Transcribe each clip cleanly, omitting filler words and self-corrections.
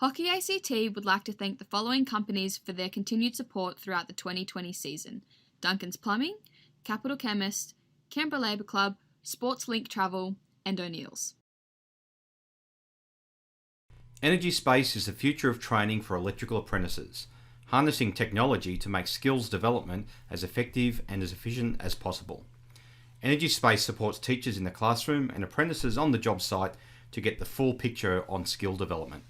Hockey ACT would like to thank the following companies for their continued support throughout the 2020 season: Duncan's Plumbing, Capital Chemist, Canberra Labour Club, Sports Link Travel, and O'Neill's. Energy Space is the future of training for electrical apprentices, harnessing technology to make skills development as effective and as efficient as possible. Energy Space supports teachers in the classroom and apprentices on the job site to get the full picture on skill development.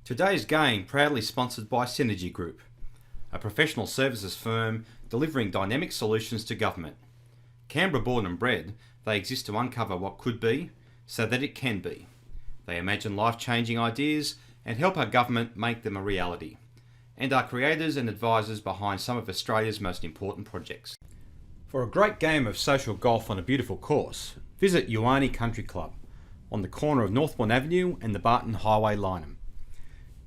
Today's game proudly sponsored by Synergy Group, a professional services firm delivering dynamic solutions to government. Canberra born and bred, they exist to uncover what could be so that it can be. They imagine life-changing ideas and help our government make them a reality, and are creators and advisors behind some of Australia's most important projects. For a great game of social golf on a beautiful course, visit wonqy Country Club on the corner of Northbourne Avenue and the Barton Highway, Lyneham.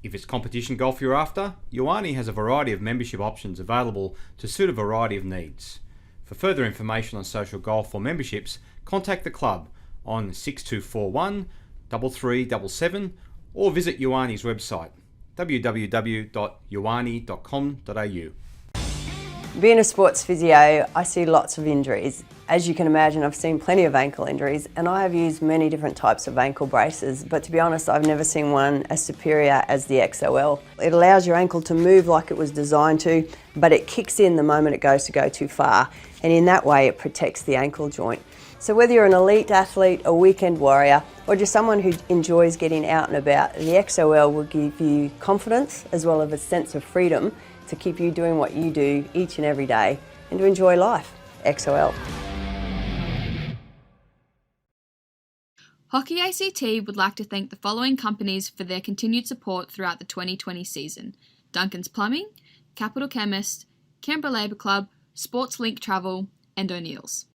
If it's competition golf you're after, wonqy has a variety of membership options available to suit a variety of needs. For further information on social golf or memberships, contact the club on 6241 3377 or visit wonqy's website www.wonqy.com.au. Being a sports physio, I see lots of injuries. As you can imagine, I've seen plenty of ankle injuries, and I have used many different types of ankle braces, but to be honest, I've never seen one as superior as the XOL. It allows your ankle to move like it was designed to, but it kicks in the moment it goes to go too far, and in that way it protects the ankle joint. So whether you're an elite athlete, a weekend warrior, or just someone who enjoys getting out and about, the XOL will give you confidence as well as a sense of freedom to keep you doing what you do each and every day and to enjoy life. XOL. Hockey ACT would like to thank the following companies for their continued support throughout the 2020 season: Duncan's Plumbing, Capital Chemist, Canberra Labour Club, Sports Link Travel, and O'Neill's.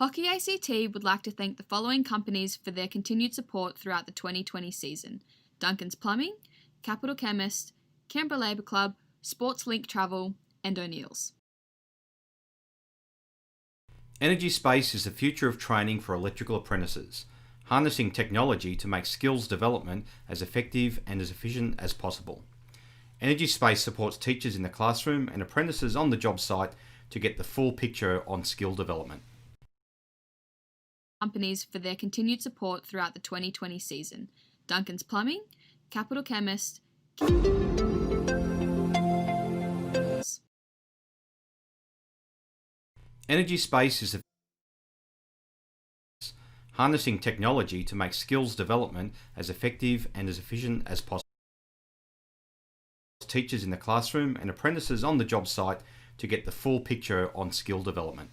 Hockey ACT would like to thank the following companies for their continued support throughout the 2020 season: Duncan's Plumbing, Capital Chemist, Canberra Labour Club, Sports Link Travel, and O'Neill's. Energy Space is the future of training for electrical apprentices, harnessing technology to make skills development as effective and as efficient as possible. Energy Space supports teachers in the classroom and apprentices on the job site to get the full picture on skill development. Companies for their continued support throughout the 2020 season: Duncan's Plumbing, Capital Chemist, Energy Space is harnessing technology to make skills development as effective and as efficient as possible. Teachers in the classroom and apprentices on the job site to get the full picture on skill development.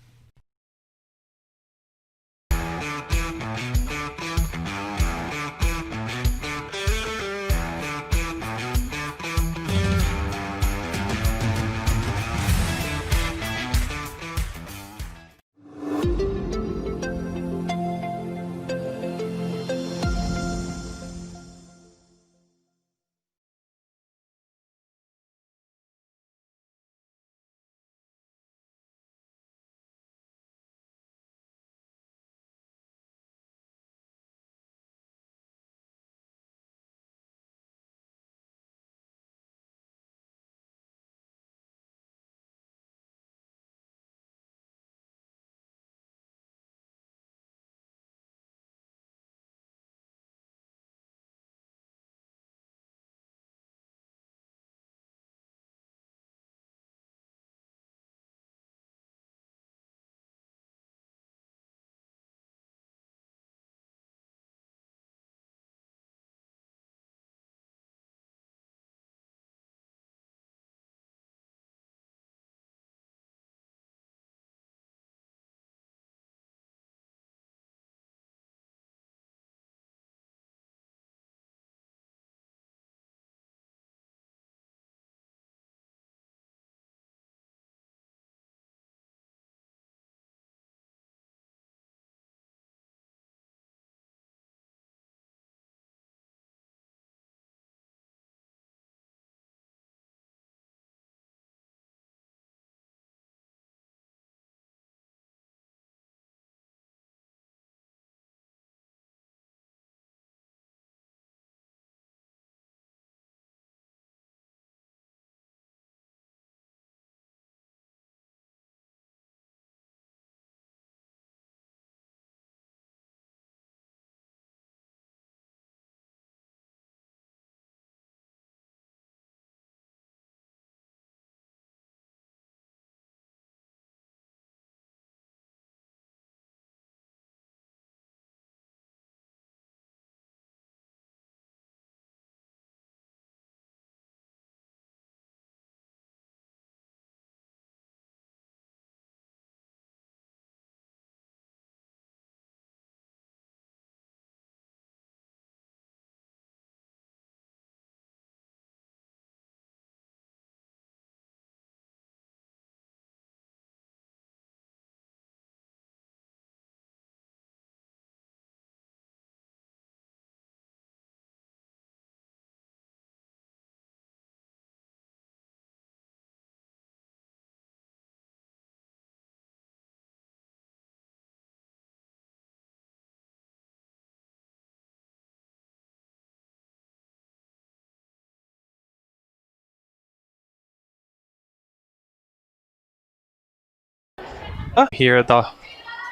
Here at the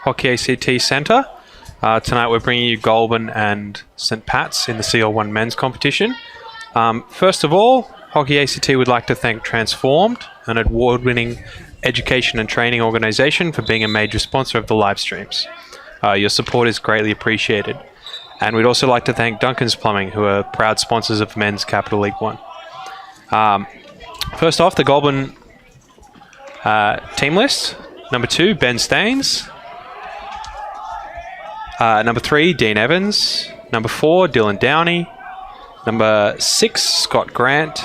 Hockey ACT Centre. Tonight we're bringing you Goulburn and St Pat's in the CL1 men's competition. First of all, Hockey ACT would like to thank Transformed, an award-winning education and training organisation, for being a major sponsor of the live streams. Your support is greatly appreciated. And we'd also like to thank Duncan's Plumbing, who are proud sponsors of Men's Capital League 1. First off, the Goulburn team list. Number 2, Ben Staines. Number 3, Dean Evans. Number 4, Dylan Downey. Number 6, Scott Grant.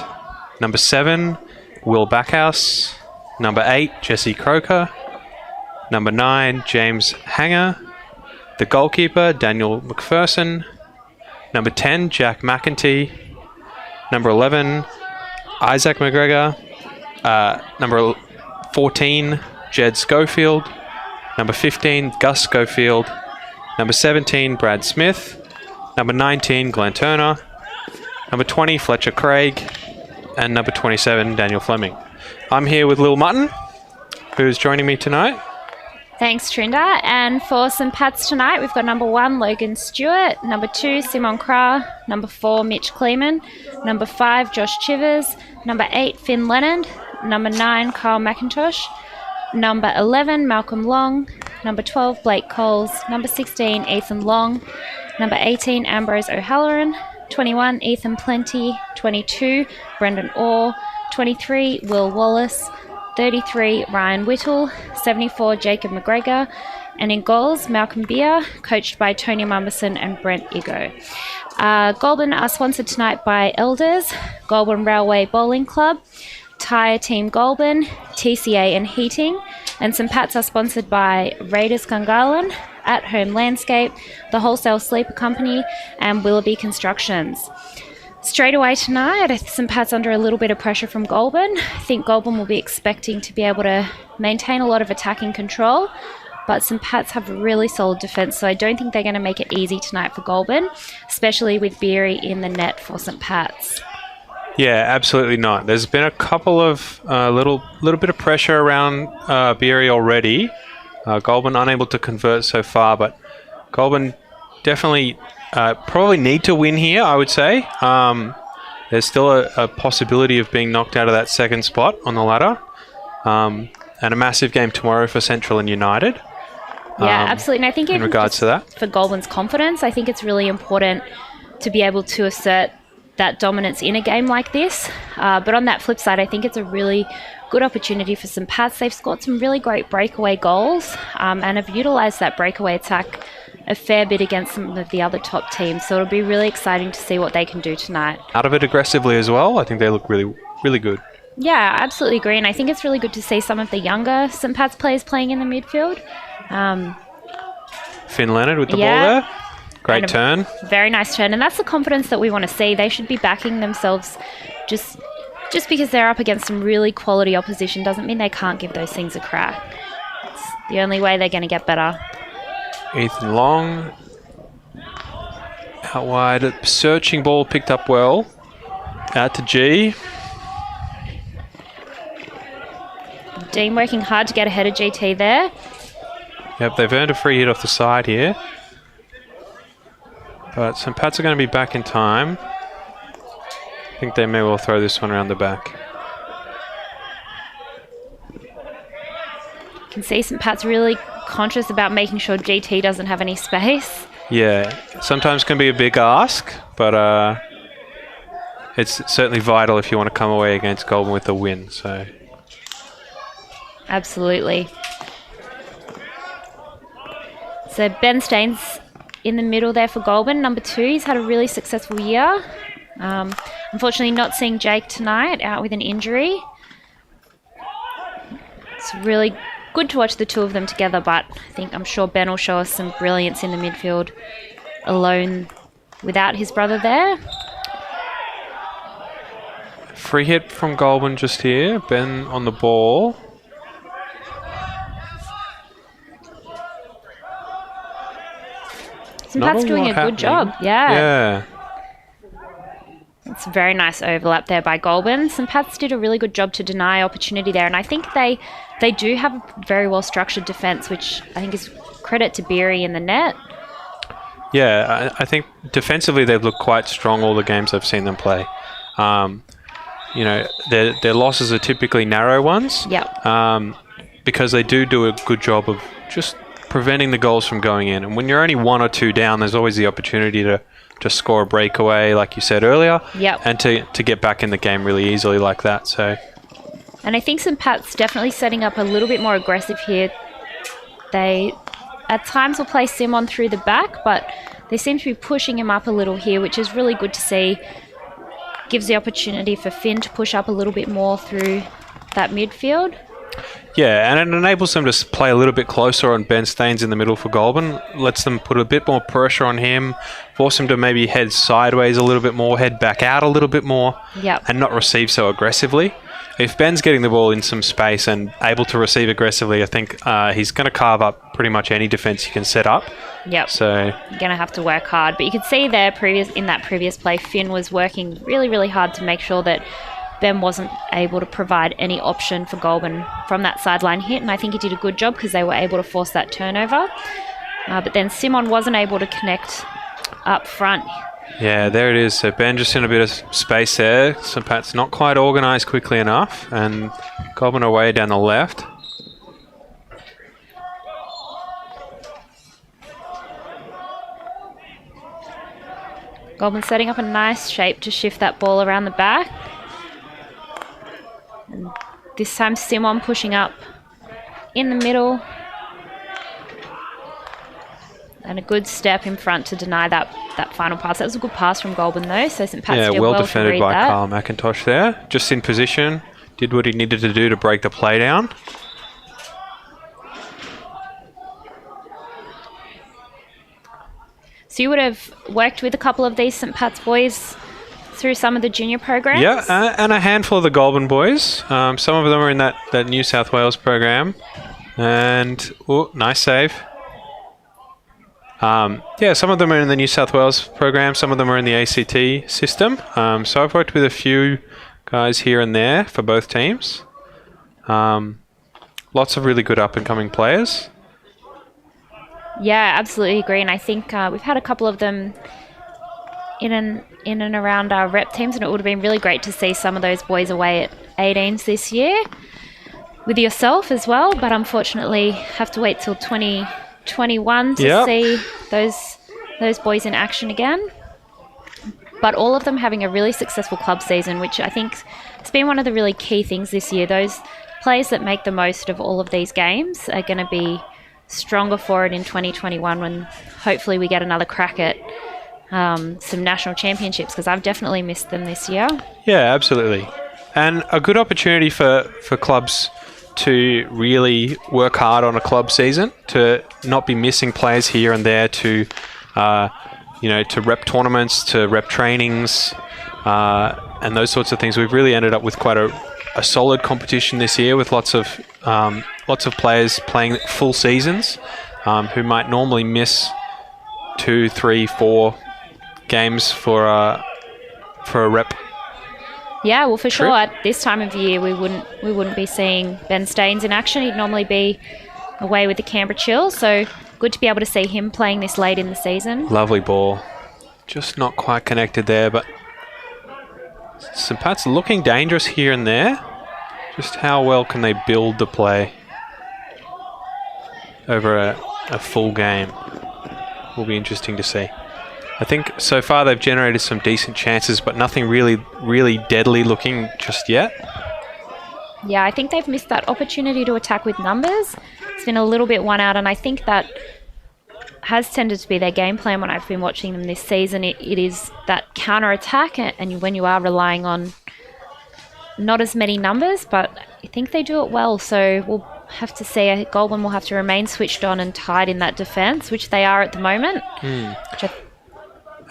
Number 7, Will Backhouse. Number 8, Jesse Croker. Number 9, James Hanger. The goalkeeper, Daniel McPherson. Number 10, Jack McEntee. Number 11, Isaac McGregor. Number 14, Jed Schofield. Number 15, Gus Schofield. Number 17, Brad Smith. Number 19, Glenn Turner. Number 20, Fletcher Craig. And number 27, Daniel Fleming. I'm here with Lil Mutton, who's joining me tonight. Thanks, Trinda. And for St Pat's tonight, we've got number 1, Logan Stewart. Number 2, Simon Kra. Number 4, Mitch Kleeman. Number 5, Josh Chivers. Number 8, Finn Leonard. Number 9, Carl McIntosh. Number 11, Malcolm Long. Number 12, Blake Coles. Number 16, Ethan Long. Number 18, Ambrose O'Halloran. 21, Ethan Plenty. 22, Brendan Orr. 23, Will Wallace. 33, Ryan Whittle. 74, Jacob McGregor. And in goals, Malcolm Beer, coached by Tony Mumberson and Brent Igo. Goulburn are sponsored tonight by Elders, Goulburn Railway Bowling Club, Tyre Team Goulburn, TCA and Heating, and St Pat's are sponsored by Raiders Gungahlin, At Home Landscape, the Wholesale Sleeper Company, and Willoughby Constructions. Straight away tonight, St Pat's under a little bit of pressure from Goulburn. I think Goulburn will be expecting to be able to maintain a lot of attacking control, but St Pat's have a really solid defence, so I don't think they're going to make it easy tonight for Goulburn, especially with Beery in the net for St Pat's. Yeah, absolutely not. There's been a couple of little bit of pressure around Beery already. Goulburn unable to convert so far, but Goulburn definitely probably need to win here, I would say. There's still a possibility of being knocked out of that second spot on the ladder. And a massive game tomorrow for Central and United. Yeah, absolutely. And I think in regards to that, for Goulburn's confidence, I think it's really important to be able to assert that dominance in a game like this. But on that flip side, I think it's a really good opportunity for St Pat's. They've scored some really great breakaway goals and have utilised that breakaway attack a fair bit against some of the other top teams. So it'll be really exciting to see what they can do tonight. Out of it aggressively as well. I think they look really, really good. Yeah, I absolutely agree. And I think it's really good to see some of the younger St Pat's players playing in the midfield. Finn Leonard with the ball there. Great turn. Very nice turn. And that's the confidence that we want to see. They should be backing themselves. Just because they're up against some really quality opposition doesn't mean they can't give those things a crack. It's the only way they're going to get better. Ethan Long. Out wide. Searching ball picked up well. Out to G. Dean working hard to get ahead of GT there. Yep, they've earned a free hit off the side here. But St Pat's are going to be back in time. I think they may well throw this one around the back. You can see St Pat's really conscious about making sure GT doesn't have any space. Yeah, sometimes can be a big ask, but it's certainly vital if you want to come away against Goulburn with a win. So. Absolutely. So Ben Staines in the middle there for Goulburn. Number 2, he's had a really successful year. Unfortunately not seeing Jake tonight, out with an injury. It's really good to watch the two of them together, but I'm sure Ben will show us some brilliance in the midfield alone without his brother there. Free hit from Goulburn just here. Ben on the ball. St Pat's doing a good job. Yeah. It's a very nice overlap there by Goulburn. St Pat's did a really good job to deny opportunity there, and I think they do have a very well structured defence, which I think is credit to Beery in the net. Yeah, I think defensively they've looked quite strong all the games I've seen them play. Their losses are typically narrow ones. Yep. Because they do a good job of just preventing the goals from going in. And when you're only 1 or 2 down, there's always the opportunity to score a breakaway, like you said earlier. Yep. And to get back in the game really easily like that. So. And I think St Pat's definitely setting up a little bit more aggressive here. They at times will play Simon through the back, but they seem to be pushing him up a little here, which is really good to see. Gives the opportunity for Finn to push up a little bit more through that midfield. Yeah, and it enables them to play a little bit closer on Ben Staines in the middle for Goulburn. Lets them put a bit more pressure on him, force him to maybe head sideways a little bit more, head back out a little bit more, and not receive so aggressively. If Ben's getting the ball in some space and able to receive aggressively, I think he's going to carve up pretty much any defence you can set up. Yep. So you're going to have to work hard. But you could see there in that previous play, Finn was working really, really hard to make sure that Ben wasn't able to provide any option for Goulburn from that sideline hit, and I think he did a good job because they were able to force that turnover. But then Simon wasn't able to connect up front. Yeah, there it is. So Ben just in a bit of space there. St. Pat's not quite organised quickly enough, and Goulburn away down the left. Goulburn setting up a nice shape to shift that ball around the back. And this time Simon pushing up in the middle. And a good step in front to deny that final pass. That was a good pass from Goulburn though, so St. Pat's did well well defended to read by that. Carl McIntosh there. Just in position, did what he needed to do to break the play down. So you would have worked with a couple of these St. Pat's boys through some of the junior programs? Yeah, and a handful of the Goulburn boys. Some of them are in that New South Wales program. And, nice save. Some of them are in the New South Wales program. Some of them are in the ACT system. So I've worked with a few guys here and there for both teams. Lots of really good up-and-coming players. Yeah, absolutely agree. And I think we've had a couple of them in and around our rep teams, and it would have been really great to see some of those boys away at 18s this year with yourself as well. But unfortunately, have to wait till 2021 to see those boys in action again. But all of them having a really successful club season, which I think has been one of the really key things this year. Those players that make the most of all of these games are going to be stronger for it in 2021 when hopefully we get another crack at some national championships, because I've definitely missed them this year. Yeah, absolutely. And a good opportunity for clubs to really work hard on a club season, to not be missing players here and there, to to rep tournaments, to rep trainings, and those sorts of things. We've really ended up with quite a solid competition this year, with lots of players playing full seasons who might normally miss 2, 3, 4 games for a rep. Yeah, well, for sure. At this time of year, we wouldn't be seeing Ben Staines in action. He'd normally be away with the Canberra Chill, so good to be able to see him playing this late in the season. Lovely ball, just not quite connected there, but St. Pat's looking dangerous here and there. Just how well can they build the play over a full game? Will be interesting to see. I think so far they've generated some decent chances, but nothing really deadly looking just yet. Yeah, I think they've missed that opportunity to attack with numbers. It's been a little bit one out, and I think that has tended to be their game plan when I've been watching them this season. It is that counter-attack, and when you are relying on not as many numbers, but I think they do it well. So we'll have to see. Goulburn will have to remain switched on and tight in that defence, which they are at the moment.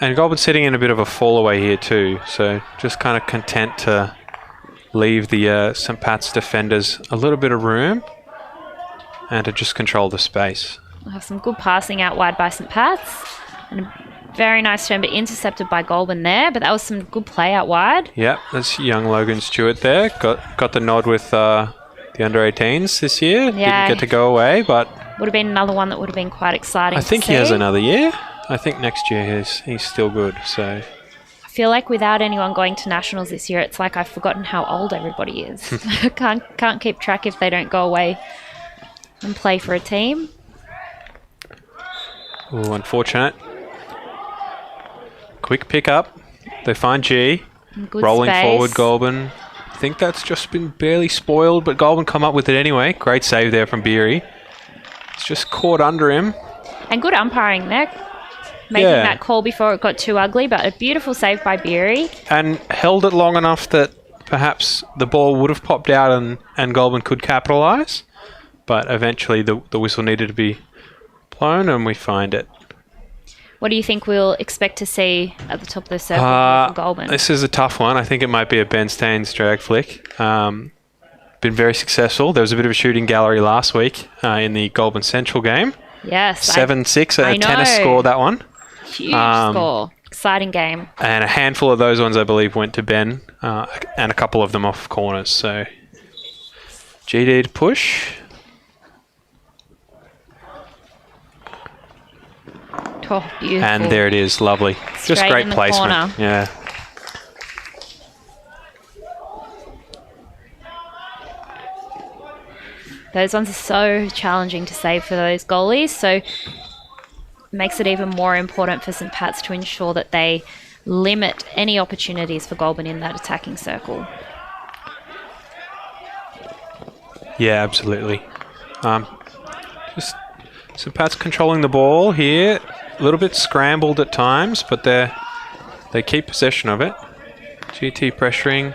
And Goulburn's sitting in a bit of a fall away here too, so just kind of content to leave the St. Pat's defenders a little bit of room and to just control the space. We'll have some good passing out wide by St. Pat's, and a very nice turn, but intercepted by Goulburn there, but that was some good play out wide. Yep, that's young Logan Stewart there. Got the nod with the under-18s this year. Yeah. Didn't get to go away, but would have been another one that would have been quite exciting. I think he has another year. I think next year he's still good. So I feel like without anyone going to nationals this year, it's like I've forgotten how old everybody is. can't keep track if they don't go away and play for a team. Oh, unfortunate. Quick pick up. They find G. Good rolling space forward, Goulburn. I think that's just been barely spoiled, but Goulburn come up with it anyway. Great save there from Beery. It's just caught under him. And good umpiring there. Making that call before it got too ugly, but a beautiful save by Beery. And held it long enough that perhaps the ball would have popped out and Goulburn could capitalise, but eventually the whistle needed to be blown and we find it. What do you think we'll expect to see at the top of the circle here for Goulburn? This is a tough one. I think it might be a Ben Staines drag flick. Been very successful. There was a bit of a shooting gallery last week in the Goulburn Central game. Yes. 7-6, a tennis score, that one. Huge score. Exciting game. And a handful of those ones, I believe, went to Ben, and a couple of them off corners. So, GD to push. Oh, beautiful. And there it is. Lovely. Just Straight great in the placement. corner. Yeah. Those ones are so challenging to save for those goalies, so it makes it even more important for St. Pat's to ensure that they limit any opportunities for Goulburn in that attacking circle. Yeah, absolutely. Just St. Pat's controlling the ball here. A little bit scrambled at times, but they keep possession of it. GT pressuring.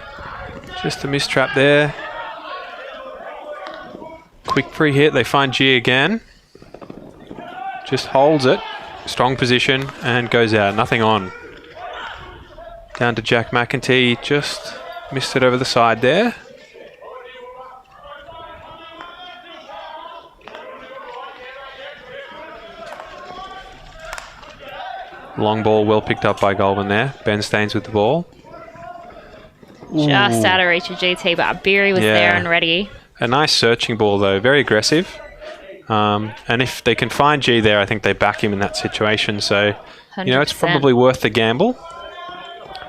Just a mistrap there. Quick pre-hit. They find G again. Just holds it. Strong position and goes out. Nothing on. Down to Jack McEntee. Just missed it over the side there. Long ball well picked up by Goulburn there. Ben Staines with the ball. Just out of reach of GT, but Beery was there and ready. A nice searching ball though, very aggressive. And if they can find G there, I think they back him in that situation. So, 100%. you know, it's probably worth the gamble.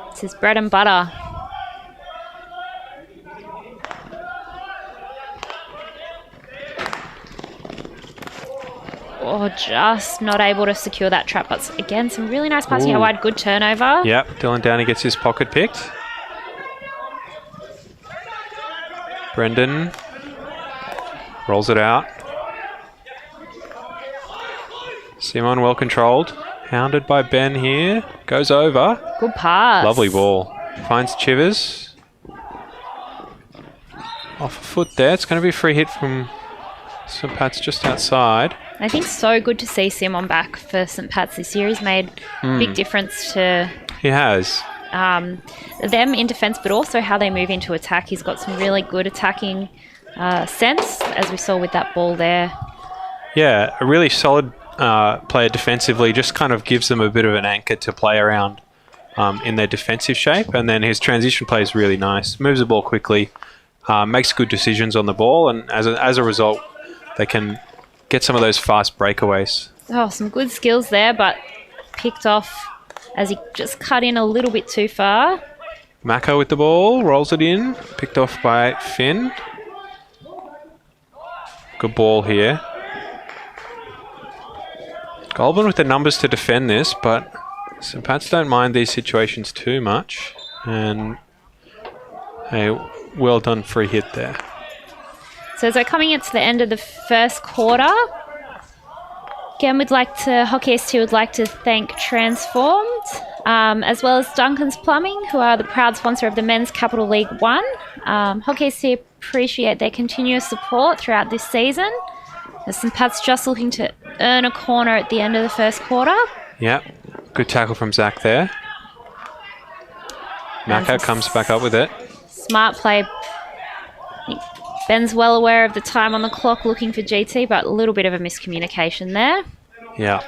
It's his bread and butter. Oh, just not able to secure that trap. But again, some really nice passing out wide. Good turnover. Yep, Dylan Downey gets his pocket picked. Brendan rolls it out. Simon well controlled. Hounded by Ben here. Goes over. Good pass. Lovely ball. Finds Chivers. Off a foot there. It's going to be a free hit from St. Pat's just outside. I think so good to see Simon back for St. Pat's this year. He's made a big difference to He has. them in defence, but also how they move into attack. He's got some really good attacking sense, as we saw with that ball there. Yeah, a really solid player defensively. Just kind of gives them a bit of an anchor to play around in their defensive shape. And then his transition play is really nice. Moves the ball quickly. Makes good decisions on the ball. And as a result, they can get some of those fast breakaways. Oh, some good skills there, but picked off as he just cut in a little bit too far. Mako with the ball, rolls it in, picked off by Finn. Good ball here. Goulburn with the numbers to defend this, but St. Pat's don't mind these situations too much. And a well done free hit there. So as we're coming into the end of the first quarter, again, Hockey ST would like to thank Transformed, as well as Duncan's Plumbing, who are the proud sponsor of the Men's Capital League 1. Hockey ST appreciate their continuous support throughout this season. As St. Pat's just looking to earn a corner at the end of the first quarter. Yep, good tackle from Zach there. Mako comes back up with it. Smart play. I think Ben's well aware of the time on the clock looking for GT, but a little bit of a miscommunication there. Yeah.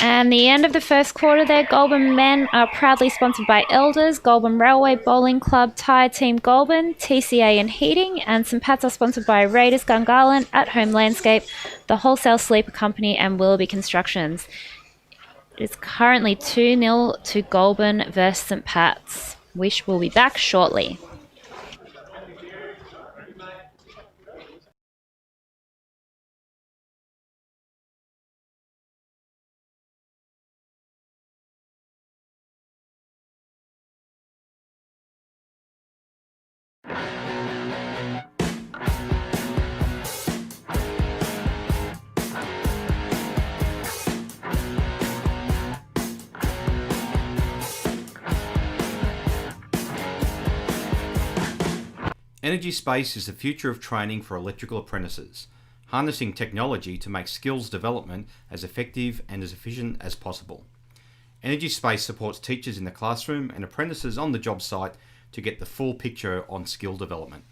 And the end of the first quarter there, Goulburn men are proudly sponsored by Elders, Goulburn Railway Bowling Club, Tyre Team Goulburn, TCA and Heating, and St. Pat's are sponsored by Raiders Gungahlin, At Home Landscape, the Wholesale Sleeper Company and Willoughby Constructions. It is currently 2-0 to Goulburn versus St. Pat's. Wish will be back shortly. Energy space is the future of training for electrical apprentices, harnessing technology to make skills development as effective and as efficient as possible. Energy space supports teachers in the classroom and apprentices on the job site to get the full picture on skill development.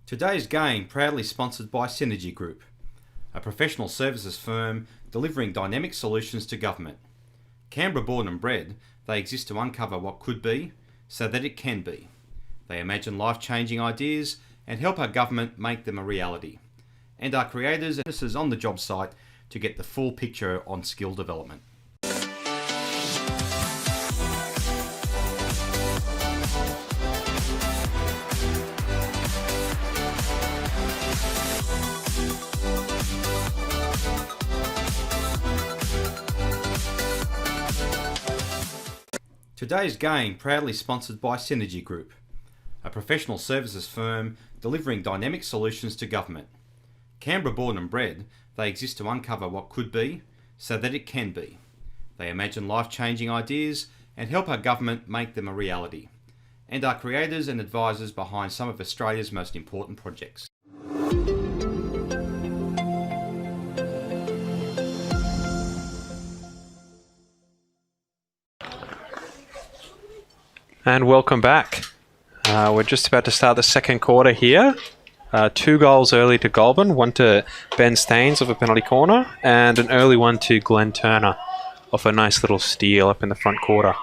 Today's game proudly sponsored by Synergy Group, a professional services firm delivering dynamic solutions to government. Canberra born and bred, they exist to uncover what could be so that it can be. They imagine life-changing ideas and help our government make them a reality, and are creators and apprentices on the job site to get the full picture on skill development. Today's game proudly sponsored by Synergy Group, a professional services firm delivering dynamic solutions to government. Canberra born and bred, they exist to uncover what could be so that it can be. They imagine life-changing ideas and help our government make them a reality, and are creators and advisors behind some of Australia's most important projects. And welcome back. We're just about to start the second quarter here. 2 goals early to Goulburn, one to Ben Staines off a penalty corner, and an early one to Glenn Turner off a nice little steal up in the front quarter.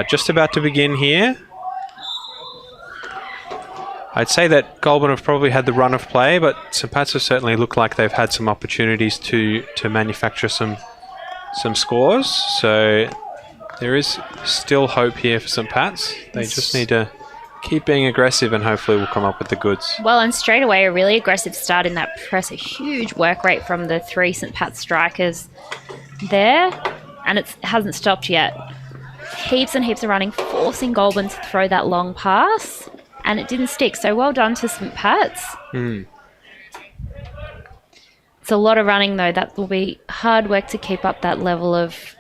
Just about to begin here. I'd say that Goulburn have probably had the run of play, but St Pat's have certainly looked like they've had some opportunities to manufacture some scores. So there is still hope here for St Pat's. They just need to keep being aggressive and hopefully we'll come up with the goods. Well, and straight away a really aggressive start in that press. A huge work rate from the 3 St Pat's strikers there. And it hasn't stopped yet. Heaps and heaps of running, forcing Goulburn to throw that long pass. And it didn't stick. So well done to St Pat's. It's a lot of running though. That will be hard work to keep up that level of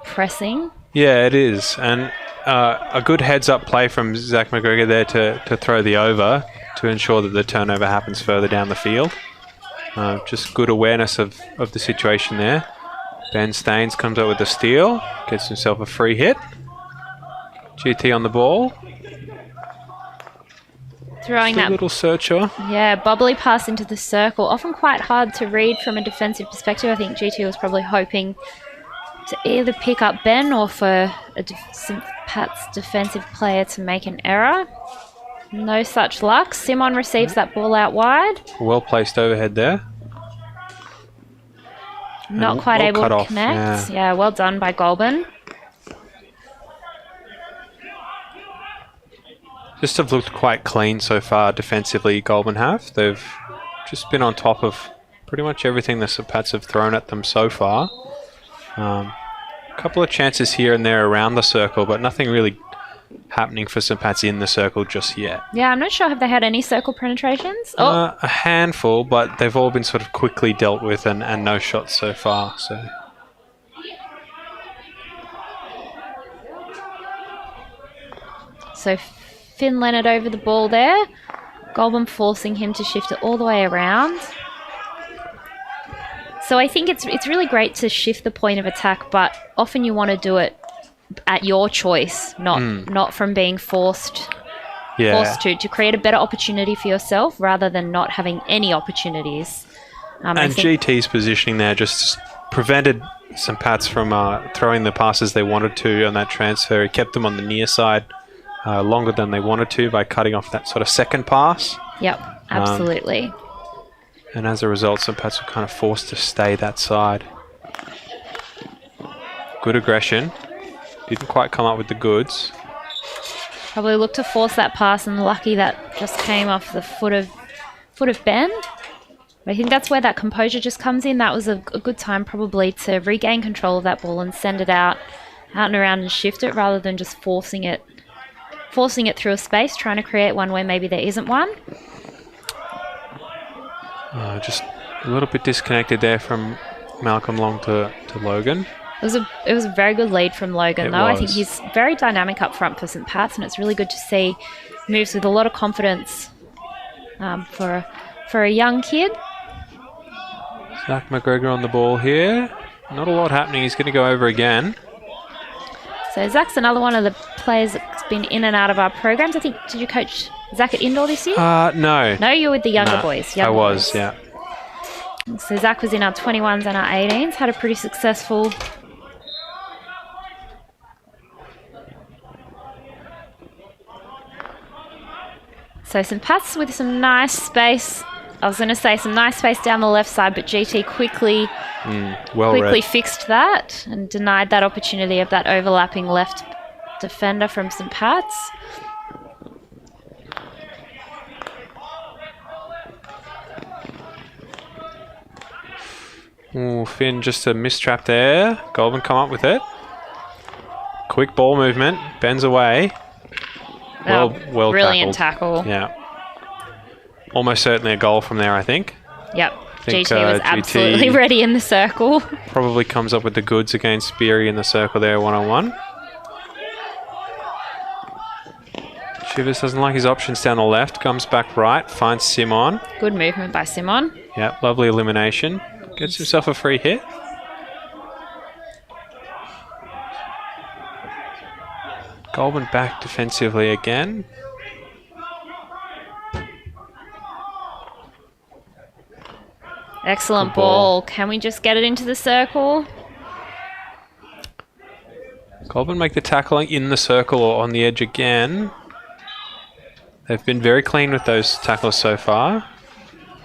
pressing. Yeah, it is. And a good heads-up play from Zach McGregor there to throw the over to ensure that the turnover happens further down the field. Just good awareness of the situation there. Ben Staines comes out with the steal, gets himself a free hit. GT on the ball. Throwing just a that little searcher. Yeah, bubbly pass into the circle. Often quite hard to read from a defensive perspective. I think GT was probably hoping to either pick up Ben or for St Pat's defensive player to make an error. No such luck. Simon receives that ball out wide. Well placed overhead there. Not quite able to off. connect. Yeah, well done by Goulburn. Just have looked quite clean so far defensively, Goulburn have. They've just been on top of pretty much everything the St Pat's have thrown at them so far. A couple of chances here and there around the circle, but nothing really happening for St Pat's in the circle just yet. Yeah, I'm not sure. Have they had any circle penetrations? Oh, A handful, but they've all been sort of quickly dealt with and no shots so far. So Finn Leonard over the ball there. Goulburn forcing him to shift it all the way around. So I think it's really great to shift the point of attack, but often you want to do it at your choice, not from being forced to create a better opportunity for yourself rather than not having any opportunities. And GT's positioning there just prevented St Pat's from throwing the passes they wanted to on that transfer. He kept them on the near side longer than they wanted to by cutting off that sort of second pass. Yep, absolutely. And as a result, St Pat's were kind of forced to stay that side. Good aggression. Didn't quite come up with the goods. Probably looked to force that pass and lucky that just came off the foot of Ben. I think that's where that composure just comes in. That was a good time probably to regain control of that ball and send it out and around and shift it rather than just forcing it through a space, trying to create one where maybe there isn't one. Just a little bit disconnected there from Malcolm Long to Logan. It was a very good lead from Logan, It though. I think was. he's very dynamic up front for St. Pat's, and it's really good to see. Moves with a lot of confidence for a young kid. Zach McGregor on the ball here. Not a lot happening. He's going to go over again. So Zach's another one of the players that's been in and out of our programs. I think, did you coach Zach at indoor this year? No. No, you're with the younger boys. I was, yeah. So Zach was in our 21s and our 18s. Had a pretty successful... So St. Pat's with some nice space. I was going to say some nice space down the left side, but GT quickly fixed that and denied that opportunity of that overlapping left defender from St. Pat's. Ooh, Finn, just a mistrap there. Goulburn come up with it. Quick ball movement. Bends away. Well brilliant tackle. Yeah. Almost certainly a goal from there, I think. Yep. think, GT was absolutely ready in the circle. Probably comes up with the goods against Beery in the circle there, one-on-one. Chivers doesn't like his options down the left. Comes back right. Finds Simon. Good movement by Simon. Yep, lovely elimination. Gets himself a free hit. Goulburn back defensively again. Excellent ball. Can we just get it into the circle? Goulburn make the tackling in the circle or on the edge again. They've been very clean with those tackles so far.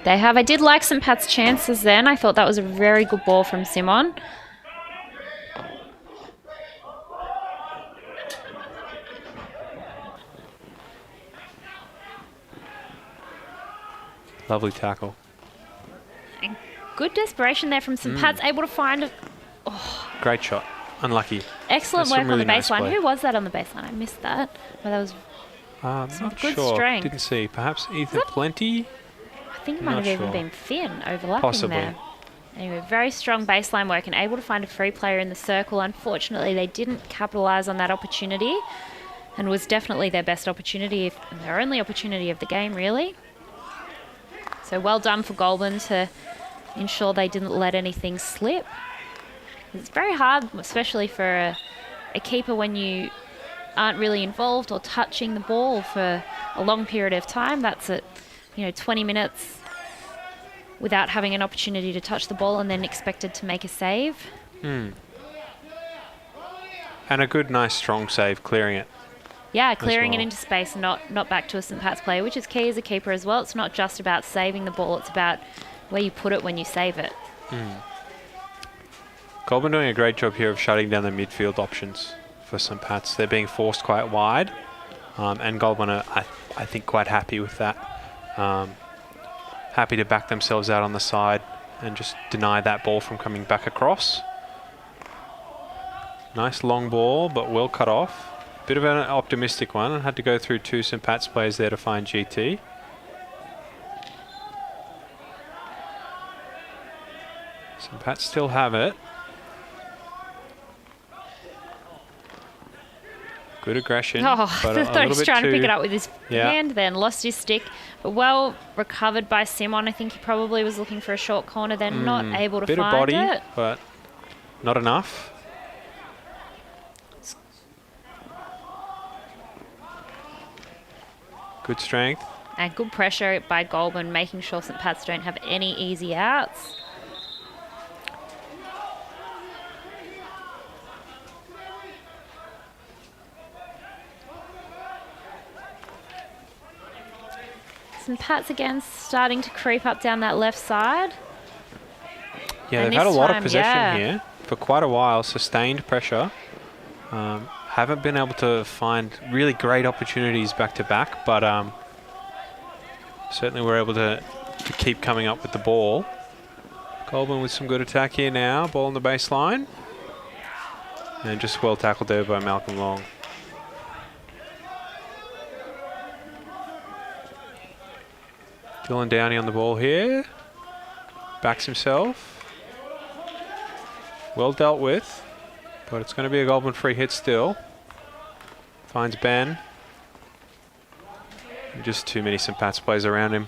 They have. I did like St. Pat's chances then. I thought that was a very good ball from Simon. Lovely tackle. And good desperation there from St. Pat's, able to find a... Great shot. Unlucky. Excellent That's work really on the nice baseline. play. Who was that on the baseline? I missed that. Well, that was... Not good sure. strength. Didn't see. Perhaps Ethan Plenty. I think it might have even been Finn overlapping Possibly. there. Anyway, very strong baseline work and able to find a free player in the circle. Unfortunately, they didn't capitalise on that opportunity and was definitely their best opportunity, their only opportunity of the game, really. So well done for Goulburn to ensure they didn't let anything slip. It's very hard, especially for a keeper, when you aren't really involved or touching the ball for a long period of time. That's at 20 minutes without having an opportunity to touch the ball and then expected to make a save. And a good, nice, strong save, clearing it. Yeah, clearing it into space, not back to a St. Pat's player, which is key as a keeper as well. It's not just about saving the ball, it's about where you put it when you save it. Goulburn doing a great job here of shutting down the midfield options for St. Pat's. They're being forced quite wide, and Goulburn are, I think, quite happy with that. Happy to back themselves out on the side and just deny that ball from coming back across. Nice long ball, but well cut off. Bit of an optimistic one. Had to go through two St. Pat's players there to find GT. St. Pat's still have it. Good aggression. Oh, but I a thought he little was bit trying to pick too- it up with his hand then, lost his stick. But well recovered by Simon. I think he probably was looking for a short corner then, not able to bit find of body, it. but not enough. Good strength. And good pressure by Goulburn, making sure St. Pat's don't have any easy outs. St. Pat's again starting to creep up down that left side. Yeah, And they've had a this lot of time, possession yeah. here for quite a while. Sustained pressure. Haven't been able to find really great opportunities back to back, but certainly we're able to keep coming up with the ball. Goulburn with some good attack here now. Ball on the baseline. And just well tackled there by Malcolm Long. Dylan Downey on the ball here. Backs himself. Well dealt with, but it's going to be a Goulburn free hit still. Finds Ben. Just too many St. Pat's players around him.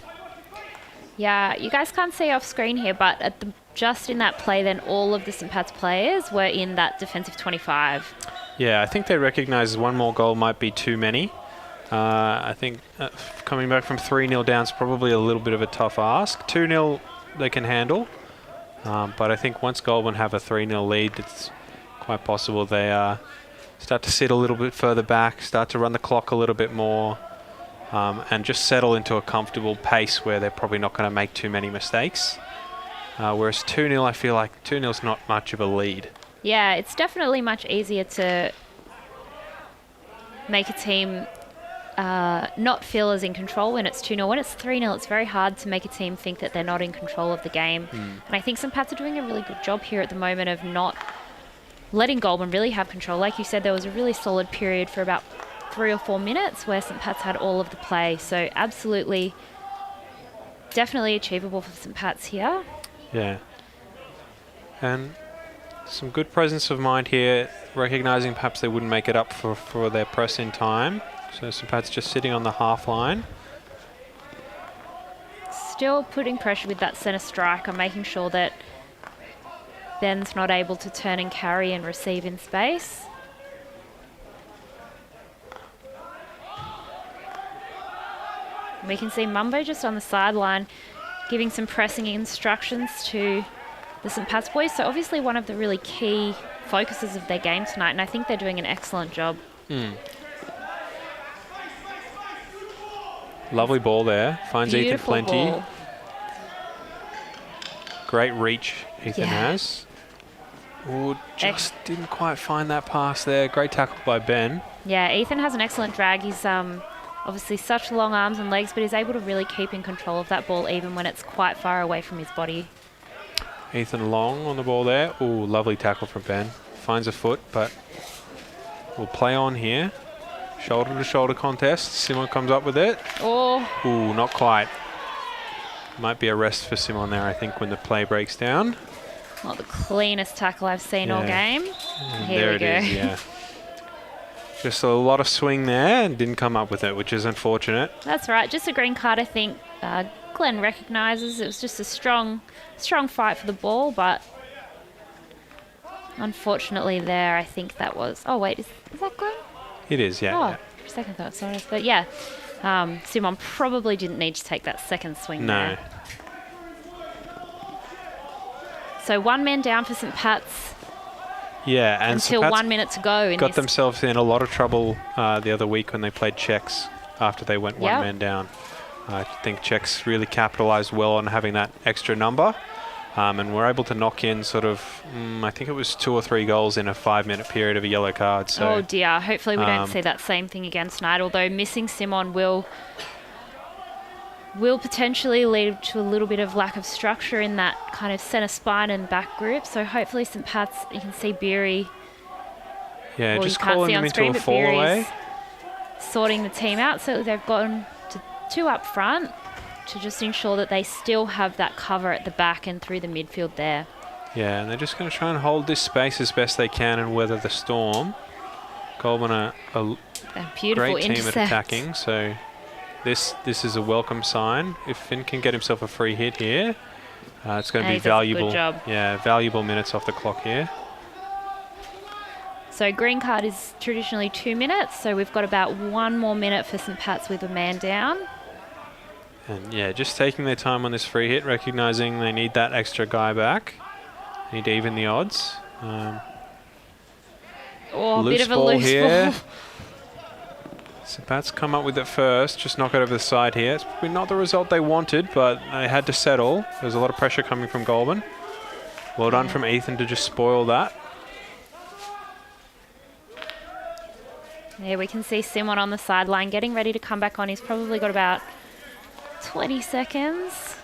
Yeah, you guys can't see off screen here, but just in that play, then all of the St. Pat's players were in that defensive 25. Yeah, I think they recognise one more goal might be too many. I think coming back from 3-0 down is probably a little bit of a tough ask. 2-0 they can handle, but I think once Goulburn have a 3-0 lead, it's quite possible they start to sit a little bit further back, start to run the clock a little bit more, and just settle into a comfortable pace where they're probably not going to make too many mistakes. Whereas 2-0, I feel like 2-0 is not much of a lead. Yeah, it's definitely much easier to make a team not feel as in control when it's 2-0. When it's 3-0, it's very hard to make a team think that they're not in control of the game. And I think St. Pat's are doing a really good job here at the moment of not letting Goulburn really have control. Like you said, there was a really solid period for about 3 or 4 minutes where St. Pat's had all of the play. So absolutely, definitely achievable for St. Pat's here. Yeah. And some good presence of mind here, recognising perhaps they wouldn't make it up for their press in time. So St. Pat's just sitting on the half line. Still putting pressure with that centre striker, making sure that Ben's not able to turn and carry and receive in space. We can see Mumbo just on the sideline giving some pressing instructions to the St. Pat's boys. So obviously one of the really key focuses of their game tonight, and I think they're doing an excellent job. Lovely ball there. Finds Beautiful Ethan plenty. ball. Great reach Ethan has. Ooh, just didn't quite find that pass there. Great tackle by Ben. Yeah, Ethan has an excellent drag. He's obviously such long arms and legs, but he's able to really keep in control of that ball even when it's quite far away from his body. Ethan Long on the ball there. Ooh, lovely tackle from Ben. Finds a foot, but we'll play on here. Shoulder-to-shoulder contest. Simon comes up with it. Oh. Ooh, not quite. Might be a rest for Simon there, I think, when the play breaks down. Not the cleanest tackle I've seen all game. And Here there we it go. is, yeah. Just a lot of swing there and didn't come up with it, which is unfortunate. That's right. Just a green card, I think. Glenn recognises it was just a strong fight for the ball, but unfortunately there, I think that was... Oh, wait, is that Glenn? It is, yeah. Oh, yeah. for a second I thought it was. But yeah, Simon probably didn't need to take that second swing No. there. So 1 man down for St. Pat's. Yeah, and until St. Pat's 1 minute to go. In got this. themselves in a lot of trouble the other week when they played Czechs after they went 1 man down. I think Czechs really capitalised well on having that extra number, and were able to knock in sort of, I think it was 2 or 3 goals in a 5-minute period of a yellow card. So, oh dear, hopefully we don't see that same thing again tonight, although missing Simon will potentially lead to a little bit of lack of structure in that kind of centre spine and back group. So hopefully St. Pat's, you can see Beery. Yeah, well, just you can't calling see them on into screen, a but fall away. Beery's sorting the team out. So they've gotten to 2 up front to just ensure that they still have that cover at the back and through the midfield there. Yeah, and they're just going to try and hold this space as best they can and weather the storm. Goulburn a beautiful great team intercept. at attacking, so this is a welcome sign. If Finn can get himself a free hit here, it's going to be valuable. Good job. Yeah, valuable minutes off the clock here. So green card is traditionally 2 minutes, so we've got about 1 more minute for St. Pat's with a man down. And yeah, just taking their time on this free hit, recognising they need that extra guy back. Need to even the odds. A bit of a ball loose here. ball. St. Pat's come up with it first, just knock it over the side here. It's probably not the result they wanted, but they had to settle. There's a lot of pressure coming from Goulburn. Well done from Ethan to just spoil that. Yeah, we can see Simon on the sideline getting ready to come back on. He's probably got about 20 seconds.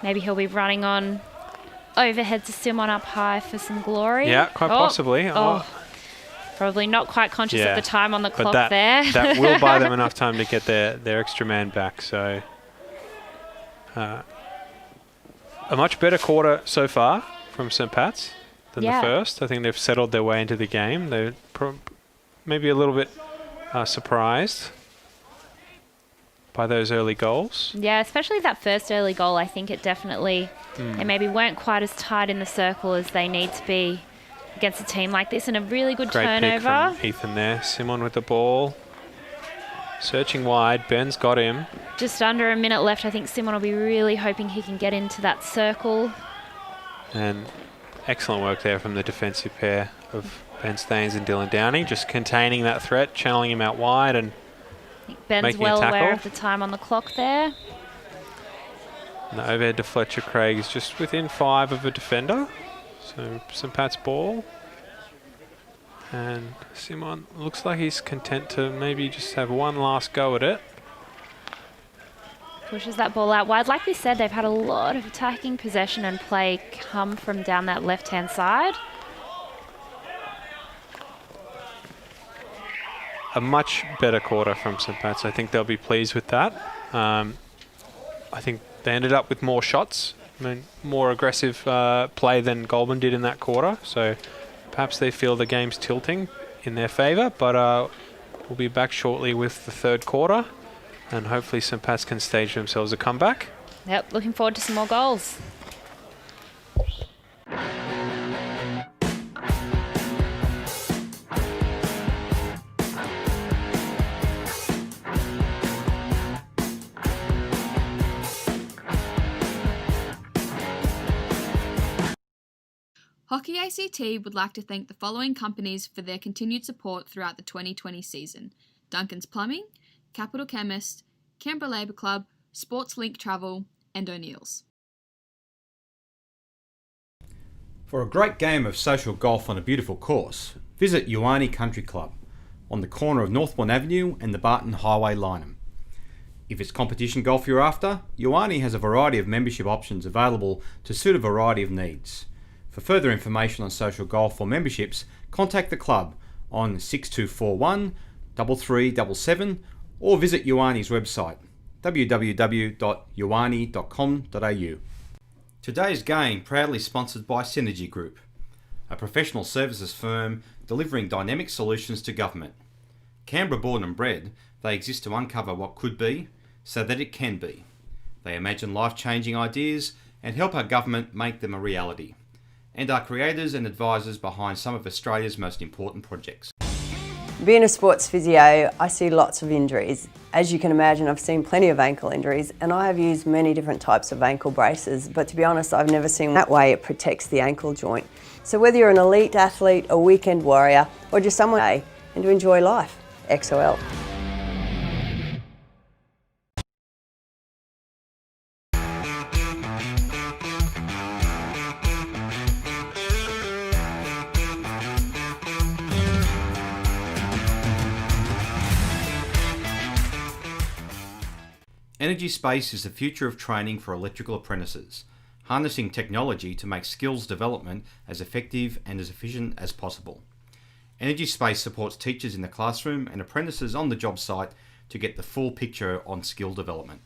Maybe he'll be running on overhead to Simon up high for some glory. Yeah, quite possibly. Probably not quite conscious of the time on the clock there. That will buy them enough time to get their extra man back. So a much better quarter so far from St. Pat's than Yeah. the first. I think they've settled their way into the game. They're maybe a little bit surprised by those early goals. Yeah, especially that first early goal. I think it definitely, they maybe weren't quite as tight in the circle as they need to be against a team like this, and a really good Great pick turnover. from Ethan there. Simon with the ball. Searching wide. Ben's got him. Just under a minute left. I think Simon will be really hoping he can get into that circle. And excellent work there from the defensive pair of Ben Staines and Dylan Downing, just containing that threat, channeling him out wide, and I think Ben's making a well tackle. aware of the time on the clock there. and the overhead to Fletcher Craig is just within 5 of a defender. So St. Pat's ball. And Simon looks like he's content to maybe just have one last go at it. Pushes that ball out wide. Like we said, they've had a lot of attacking possession and play come from down that left-hand side. A much better quarter from St. Pat's. I think they'll be pleased with that. I think they ended up with more shots. I mean, more aggressive play than Goulburn did in that quarter. So perhaps they feel the game's tilting in their favour. But we'll be back shortly with the third quarter. And hopefully St. Pat's can stage themselves a comeback. Yep, looking forward to some more goals. Hockey ACT would like to thank the following companies for their continued support throughout the 2020 season: Duncan's Plumbing, Capital Chemist, Canberra Labour Club, Sports Link Travel, and O'Neill's. For a great game of social golf on a beautiful course, visit wonqy Country Club on the corner of Northbourne Avenue and the Barton Highway Lyneham. If it's competition golf you're after, wonqy has a variety of membership options available to suit a variety of needs. For further information on social golf or memberships, contact the club on 6241 3377 or visit wonqy's website www.wonqy.com.au. Today's game proudly sponsored by Synergy Group, a professional services firm delivering dynamic solutions to government. Canberra born and bred, they exist to uncover what could be so that it can be. They imagine life-changing ideas and help our government make them a reality, and are creators and advisors behind some of Australia's most important projects. Being a sports physio, I see lots of injuries. As you can imagine, I've seen plenty of ankle injuries, and I have used many different types of ankle braces, but to be honest, I've never seen that way it protects the ankle joint. So whether you're an elite athlete, a weekend warrior, or just someone and to enjoy life, XOL. Energy Space is the future of training for electrical apprentices, harnessing technology to make skills development as effective and as efficient as possible. Energy Space supports teachers in the classroom and apprentices on the job site to get the full picture on skill development.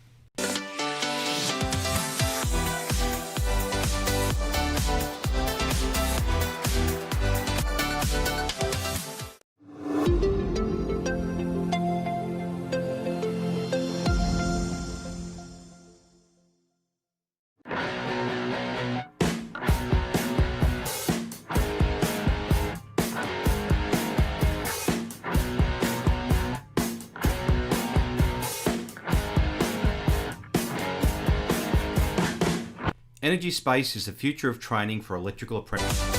Energy Space is the future of training for electrical apprentices.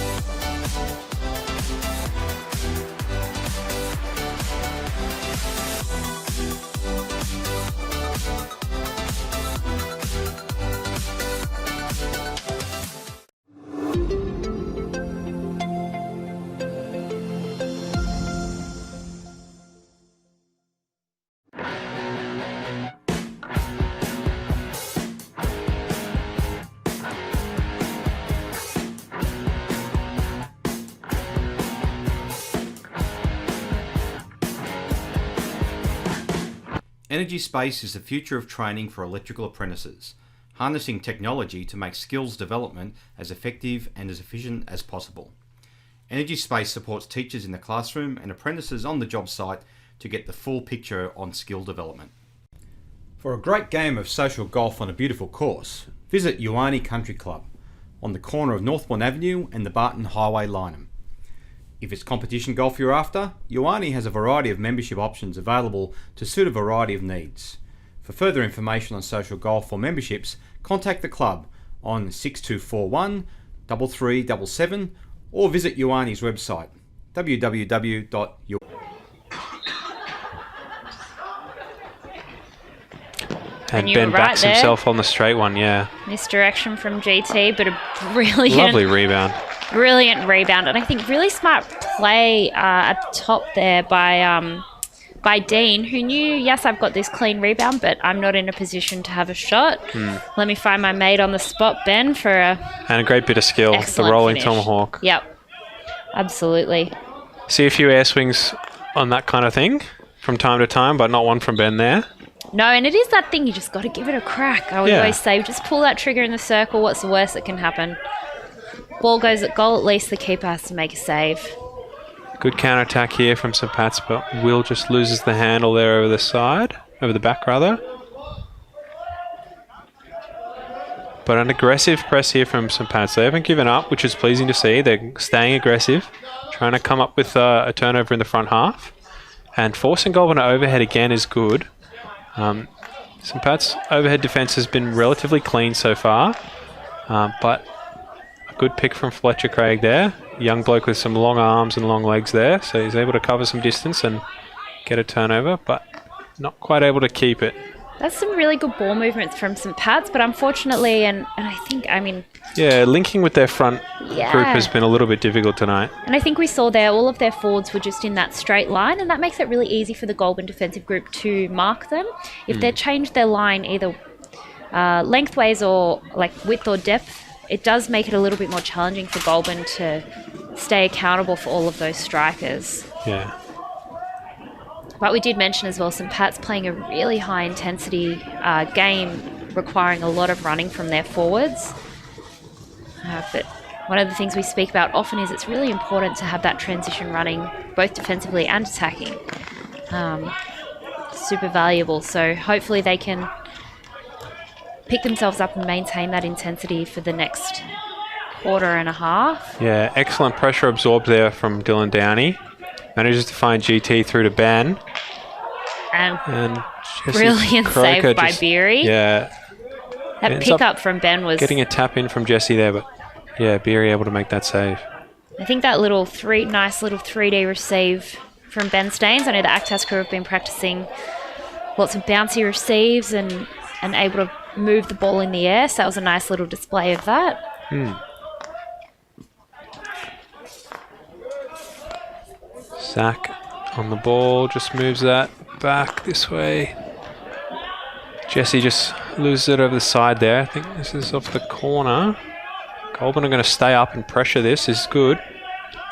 Energy Space is the future of training for electrical apprentices, harnessing technology to make skills development as effective and as efficient as possible. Energy Space supports teachers in the classroom and apprentices on the job site to get the full picture on skill development. For a great game of social golf on a beautiful course, visit wonqy Country Club on the corner of Northbourne Avenue and the Barton Highway, Lyneham. If it's competition golf you're after, wonqy has a variety of membership options available to suit a variety of needs. For further information on social golf or memberships, contact the club on 6241 3377 or visit wonqy's website www.wonqy. And you were Ben right backs there. himself on the straight one, yeah. Misdirection from GT, but a brilliant, Lovely rebound. brilliant rebound. And I think really smart play at the top there by Dean, who knew, yes, I've got this clean rebound, but I'm not in a position to have a shot. Let me find my mate on the spot, Ben, for a And a great bit of skill, the excellent rolling finish. tomahawk. Yep, absolutely. See a few air swings on that kind of thing from time to time, but not one from Ben there. No, and it is that thing, you just got to give it a crack. I would Yeah. always say, just pull that trigger in the circle. What's the worst that can happen? Ball goes at goal, at least the keeper has to make a save. Good counter-attack here from St. Pat's, but Will just loses the handle there over the side, over the back rather. But an aggressive press here from St. Pat's. They haven't given up, which is pleasing to see. They're staying aggressive, trying to come up with a turnover in the front half. And forcing Goulburn to overhead again is good. St. Pat's overhead defence has been relatively clean so far, but a good pick from Fletcher Craig there. Young bloke with some long arms and long legs there, so he's able to cover some distance and get a turnover, but not quite able to keep it. That's some really good ball movements from St. Pat's, but unfortunately, and I think, I mean... Yeah, linking with their front group has been a little bit difficult tonight. And I think we saw there all of their forwards were just in that straight line, and that makes it really easy for the Goulburn defensive group to mark them. If they change their line either lengthways or like width or depth, it does make it a little bit more challenging for Goulburn to stay accountable for all of those strikers. Yeah. But we did mention as well, St. Pat's playing a really high intensity game, requiring a lot of running from their forwards. But one of the things we speak about often is it's really important to have that transition running, both defensively and attacking. Super valuable. So hopefully they can pick themselves up and maintain that intensity for the next quarter and a half. Yeah, excellent pressure absorbed there from Dylan Downey. Manages to find GT through to Ben. And Jesse brilliant Croker save by Beery. Yeah, That ends up pickup from Ben was... getting a tap in from Jesse there, but yeah, Beery able to make that save. I think that nice little 3D receive from Ben Staines. I know the Actas crew have been practicing lots of bouncy receives and able to move the ball in the air. So that was a nice little display of that. Zach on the ball, just moves that back this way. Jesse just loses it over the side there. I think this is off the corner. Goulburn are going to stay up and pressure this. This is good.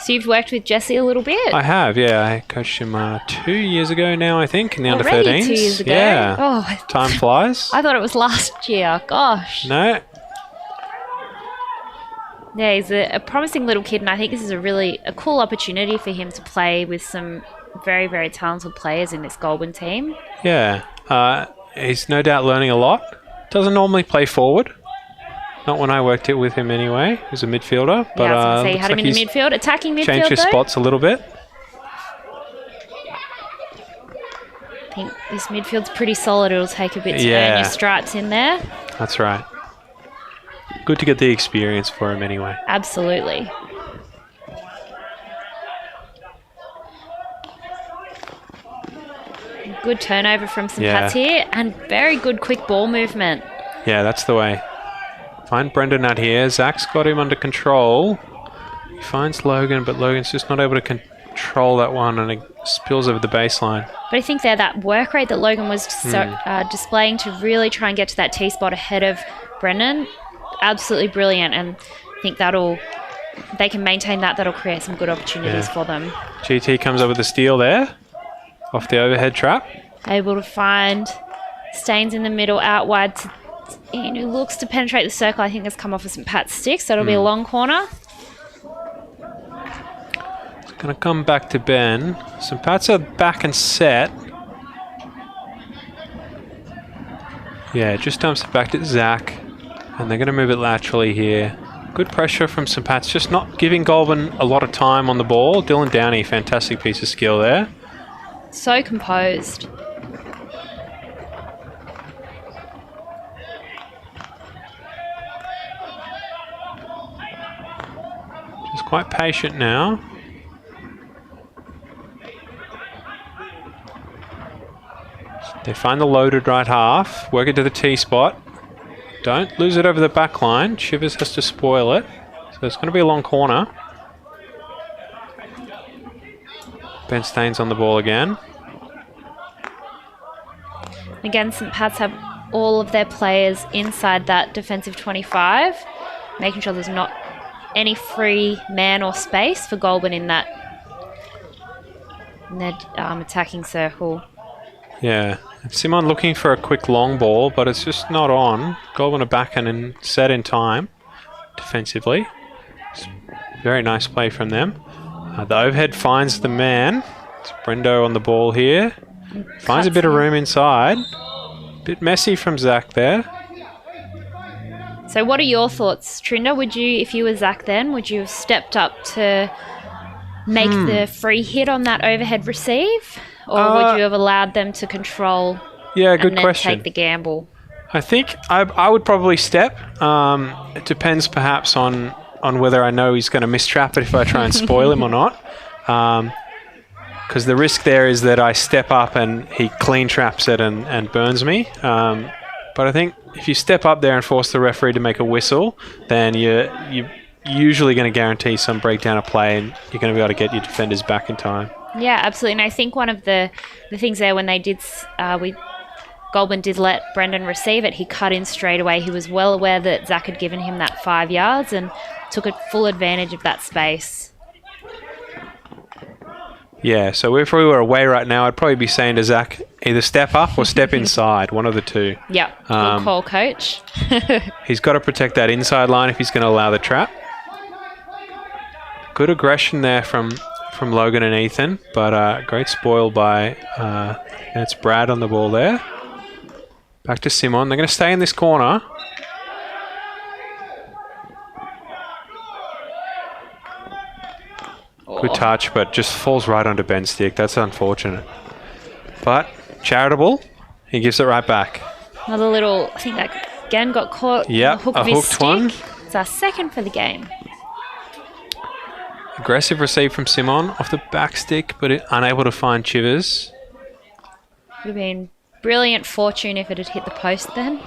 So you've worked with Jesse a little bit? I have, yeah. I coached him 2 years ago now, I think, in the Already under-13s. 2 years ago? Yeah. Oh, Time flies. I thought it was last year. Gosh. No. Yeah, he's a promising little kid, and I think this is a cool opportunity for him to play with some very, very talented players in this Goulburn team. Yeah. He's no doubt learning a lot. Doesn't normally play forward. Not when I worked it with him anyway. He's a midfielder. But, Yeah, I was going to say, you had him looks in like the midfield, attacking he's midfield changed his though. spots a little bit. I think this midfield's pretty solid. It'll take a bit to earn Yeah. your stripes in there. That's right. Good to get the experience for him anyway. Absolutely. Good turnover from St. Yeah. Pat's here, and very good quick ball movement. Yeah, that's the way. Find Brendan out here. Zach's got him under control. He finds Logan, but Logan's just not able to control that one, and it spills over the baseline. But I think that work rate that Logan was displaying to really try and get to that T-spot ahead of Brendan, absolutely brilliant. And I think they can maintain that. That'll create some good opportunities for them. GT comes up with a steal there, off the overhead trap. Able to find Staines in the middle, out wide to in who looks to penetrate the circle. I think has come off of St. Pat's stick, so it'll be a long corner. Going to come back to Ben. St. Pat's are back and set. Yeah, just dumps it back to Zach. And they're going to move it laterally here. Good pressure from St. Pat's, just not giving Goulburn a lot of time on the ball. Dylan Downey, fantastic piece of skill there. So composed. Just quite patient now. They find the loaded right half, work it to the T spot. Don't lose it over the back line. Chivers has to spoil it. So it's going to be a long corner. Ben Staines on the ball again. Again, St. Pat's have all of their players inside that defensive 25, making sure there's not any free man or space for Goulburn in their attacking circle. Yeah. Simon looking for a quick long ball, but it's just not on. Goulburn are back and set in time defensively. Very nice play from them. The overhead finds the man. It's Brendo on the ball here. Finds a bit of room inside. Bit messy from Zach there. So what are your thoughts, Trinda? Would you, if you were Zach then, would you have stepped up to make the free hit on that overhead receive? Or would you have allowed them to control good and then question. take the gamble? I think I would probably step. It depends perhaps on whether I know he's going to mistrap it if I try and spoil him or not. Because the risk there is that I step up and he clean traps it and burns me. But I think if you step up there and force the referee to make a whistle, then you're usually going to guarantee some breakdown of play and you're going to be able to get your defenders back in time. Yeah, absolutely. And I think one of the things there when they did, Goulburn did let Brendan receive it, he cut in straight away. He was well aware that Zach had given him that 5 yards and took a full advantage of that space. Yeah, so if we were away right now, I'd probably be saying to Zach, either step up or step inside, one of the two. Yeah, good call, coach. He's got to protect that inside line if he's going to allow the trap. Good aggression there from Logan and Ethan, but great spoil by, it's Brad on the ball there. Back to Simon. They're going to stay in this corner. Good touch, but just falls right onto Ben's stick. That's unfortunate. But charitable, he gives it right back. Another little, I think that again got caught on the hook of his stick. One. It's our second for the game. Aggressive receive from Simon off the back stick, but unable to find Chivers. Would have been brilliant fortune if it had hit the post then.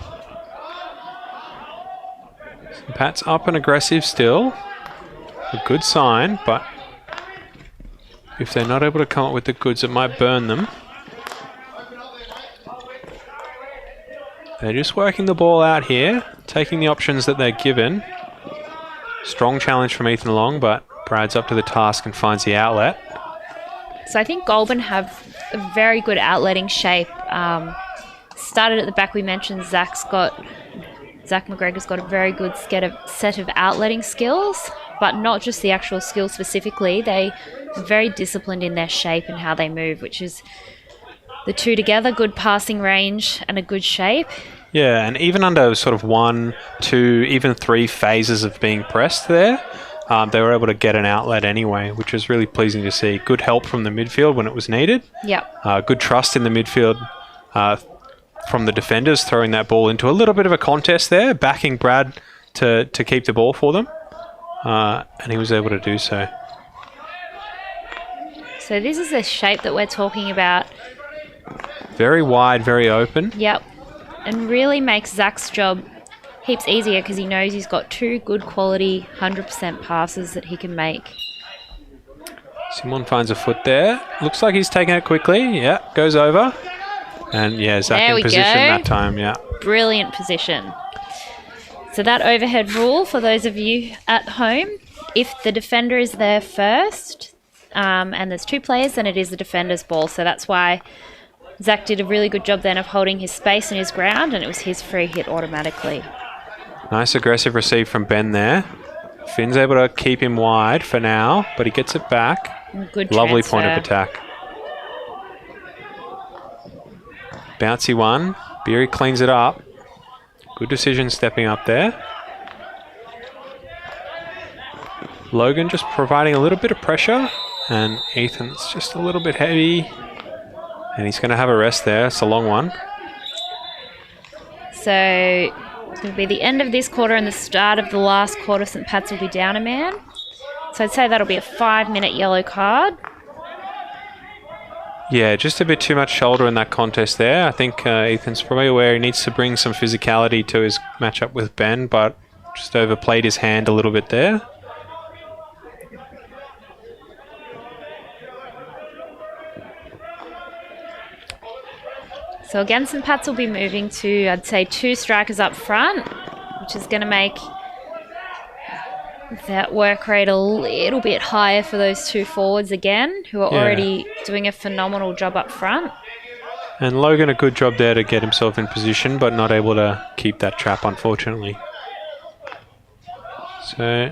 Pat's up and aggressive still. A good sign, but if they're not able to come up with the goods, it might burn them. They're just working the ball out here, taking the options that they're given. Strong challenge from Ethan Long, but Brad's up to the task and finds the outlet. So I think Goulburn have a very good outletting shape. Started at the back, we mentioned Zach McGregor's got a very good set of outletting skills, but not just the actual skills specifically. They are very disciplined in their shape and how they move, which is the two together, good passing range and a good shape. Yeah, and even under sort of 1, 2, even 3 phases of being pressed there, they were able to get an outlet anyway, which was really pleasing to see. Good help from the midfield when it was needed. Yep. Good trust in the midfield from the defenders, throwing that ball into a little bit of a contest there, backing Brad to keep the ball for them. And he was able to do so. So this is the shape that we're talking about. Very wide, very open. Yep. And really makes Zach's job heaps easier because he knows he's got 2 good quality 100% passes that he can make. Simon finds a foot there. Looks like he's taking it quickly. Yeah, goes over. And yeah, Zach in position that time, yeah. Brilliant position. So that overhead rule, for those of you at home, if the defender is there first and there's 2 players, then it is the defender's ball. So that's why Zach did a really good job then of holding his space and his ground, and it was his free hit automatically. Nice aggressive receive from Ben there. Finn's able to keep him wide for now, but he gets it back. Good Lovely transfer. point of attack. Bouncy one. Beery cleans it up. Good decision stepping up there. Logan just providing a little bit of pressure, and Ethan's just a little bit heavy. And he's going to have a rest there. It's a long one. So it's going to be the end of this quarter and the start of the last quarter. St. Pat's will be down a man. So I'd say that'll be a 5-minute yellow card. Yeah, just a bit too much shoulder in that contest there. I think Ethan's probably aware he needs to bring some physicality to his matchup with Ben, but just overplayed his hand a little bit there. So again, St. Pat's will be moving to, I'd say, 2 strikers up front, which is going to make that work rate a little bit higher for those 2 forwards again, who are already doing a phenomenal job up front. And Logan, a good job there to get himself in position, but not able to keep that trap, unfortunately. So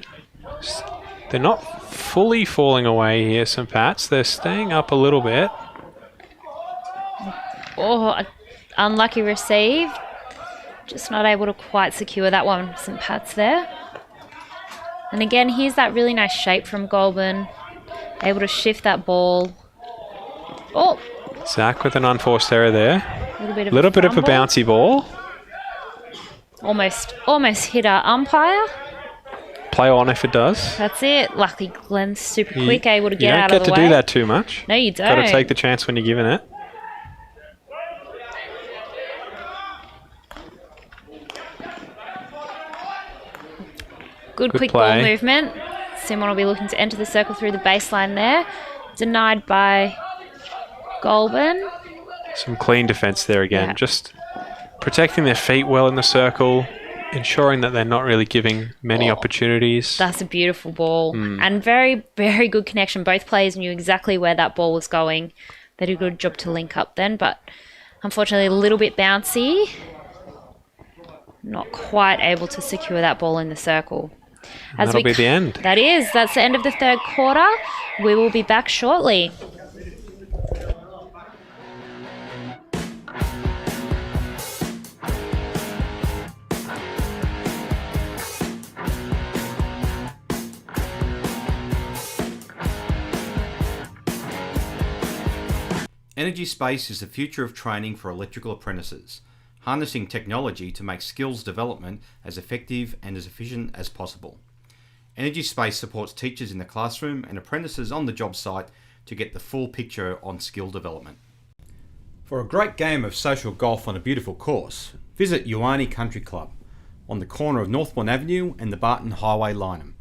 they're not fully falling away here, St. Pat's. They're staying up a little bit. Oh, unlucky receive. Just not able to quite secure that one, St. Pat's there. And again, here's that really nice shape from Goulburn. Able to shift that ball. Oh! Zach with an unforced error there. A little bit of a fumble. bouncy ball. Almost hit our umpire. Play on if it does. That's it. Luckily, Glenn's super quick, able to get out You of don't the get to way. do that too much. No, you don't. Got to take the chance when you're given it. Good quick play. ball movement. Simon will be looking to enter the circle through the baseline there. Denied by Goulburn. Some clean defense there again. Yeah. Just protecting their feet well in the circle, ensuring that they're not really giving many opportunities. That's a beautiful ball. And very, very good connection. Both players knew exactly where that ball was going. They did a good job to link up then, but unfortunately a little bit bouncy. Not quite able to secure that ball in the circle. That'll be the end. That's the end of the third quarter. We will be back shortly. Energy space is the future of training for electrical apprentices, harnessing technology to make skills development as effective and as efficient as possible. Energy Space supports teachers in the classroom and apprentices on the job site to get the full picture on skill development. For a great game of social golf on a beautiful course, visit wonqy Country Club on the corner of Northbourne Avenue and the Barton Highway, Lyneham.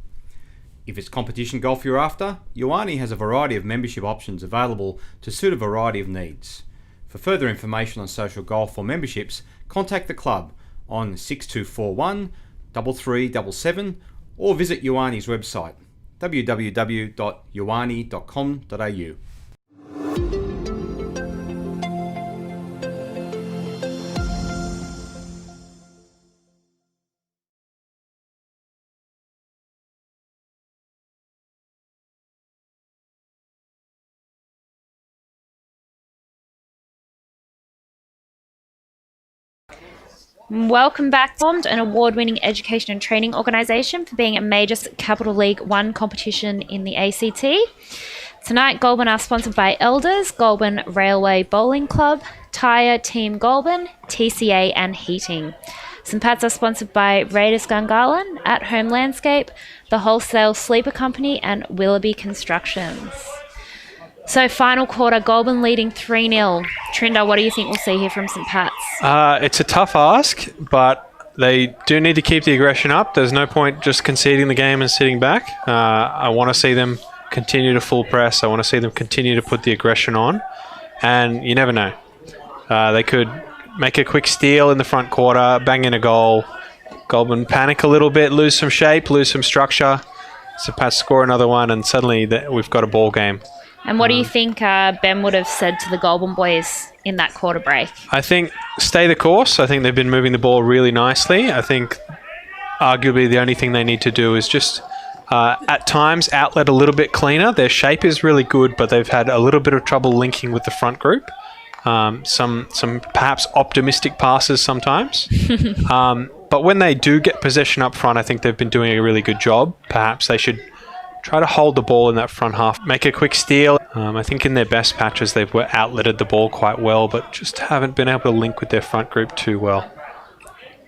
If it's competition golf you're after, wonqy has a variety of membership options available to suit a variety of needs. For further information on social golf or memberships, contact the club on 6241 3377 or visit wonqy's website www.wonqy.com.au. Welcome back. Formed an award-winning education and training organisation for being a major Capital League 1 competition in the ACT. Tonight, Goulburn are sponsored by Elders, Goulburn Railway Bowling Club, Tyre Team Goulburn, TCA and Heating. St. Pat's are sponsored by Raiders Gungahlin, At Home Landscape, The Wholesale Sleeper Company and Willoughby Constructions. So final quarter, Goulburn leading 3-0. Trinder, what do you think we'll see here from St. Pat's? It's a tough ask, but they do need to keep the aggression up. There's no point just conceding the game and sitting back. I want to see them continue to full press. I want to see them continue to put the aggression on. And you never know. They could make a quick steal in the front quarter, bang in a goal. Goulburn panic a little bit, lose some shape, lose some structure. St. Pat's score another one, and suddenly we've got a ball game. And what do you think Ben would have said to the Goulburn boys in that quarter break? I think stay the course. I think they've been moving the ball really nicely. I think arguably the only thing they need to do is just at times outlet a little bit cleaner. Their shape is really good, but they've had a little bit of trouble linking with the front group. Some perhaps optimistic passes sometimes. But when they do get possession up front, I think they've been doing a really good job. Perhaps they should try to hold the ball in that front half, make a quick steal. I think in their best patches they've outletted the ball quite well, but just haven't been able to link with their front group too well.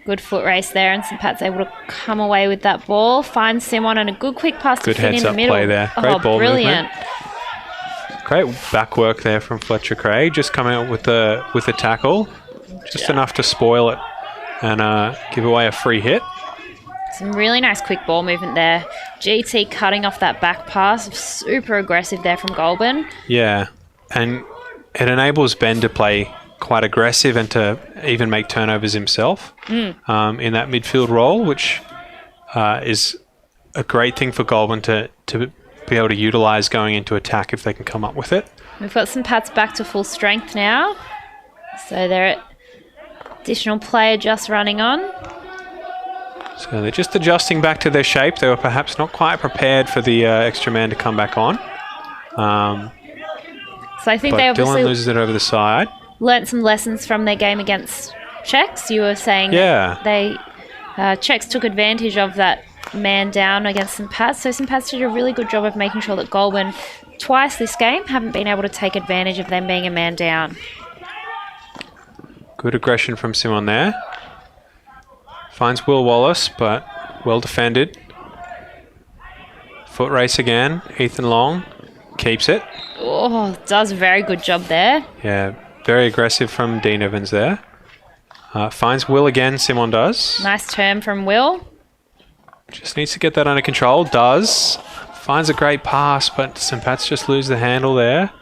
Good foot race there, and St. Pat's able to come away with that ball. Finds Simon and a good quick pass to Finn in the middle. Good heads-up play there. Great ball brilliant movement. Great back work there from Fletcher Craig. Just coming out with the tackle, just enough to spoil it and give away a free hit. Some really nice quick ball movement there. GT cutting off that back pass. Super aggressive there from Goulburn. Yeah, and it enables Ben to play quite aggressive and to even make turnovers himself in that midfield role, which is a great thing for Goulburn to be able to utilise going into attack if they can come up with it. We've got St. Pat's back to full strength now. So their additional player just running on. So they're just adjusting back to their shape. They were perhaps not quite prepared for the extra man to come back on. So I think but they obviously Dylan loses it over the side. Learnt some lessons from their game against Czechs. You were saying they Czechs took advantage of that man down against St. Pat's. So St. Pat's did a really good job of making sure that Goulburn twice this game haven't been able to take advantage of them being a man down. Good aggression from Simon there. Finds Will Wallace, but well defended. Foot race again. Ethan Long keeps it. Oh, does a very good job there. Yeah, very aggressive from Dean Evans there. Finds Will again, Simon does. Nice turn from Will. Just needs to get that under control. Does. Finds a great pass, but St. Pat's just lose the handle there.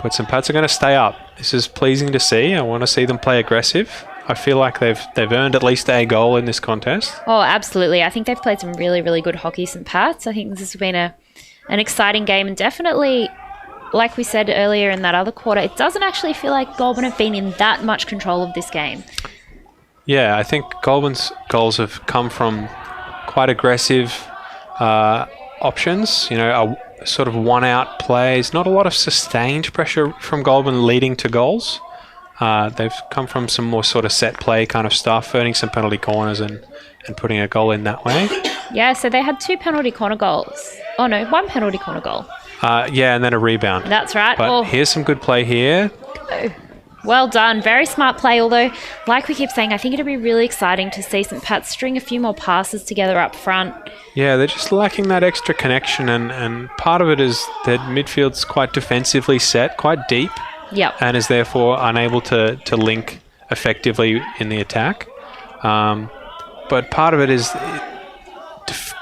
But St. Pat's are going to stay up. This is pleasing to see. I want to see them play aggressive. I feel like they've earned at least a goal in this contest. Oh, absolutely. I think they've played some really, really good hockey, St. Pat's. I think this has been an exciting game, and definitely, like we said earlier in that other quarter, it doesn't actually feel like Goulburn have been in that much control of this game. Yeah, I think Goulburn's goals have come from quite aggressive options. You know, a sort of one-out plays. Not a lot of sustained pressure from Goulburn leading to goals. They've come from some more sort of set play kind of stuff, earning some penalty corners and putting a goal in that way. Yeah, so they had 2 penalty corner goals. Oh no, 1 penalty corner goal. Yeah, and then a rebound. That's right. But here's some good play here. Well done. Very smart play, although, like we keep saying, I think it'll be really exciting to see St. Pat's string a few more passes together up front. Yeah, they're just lacking that extra connection, and part of it is that midfield's quite defensively set, quite deep. Yep. And is therefore unable to link effectively in the attack. But part of it is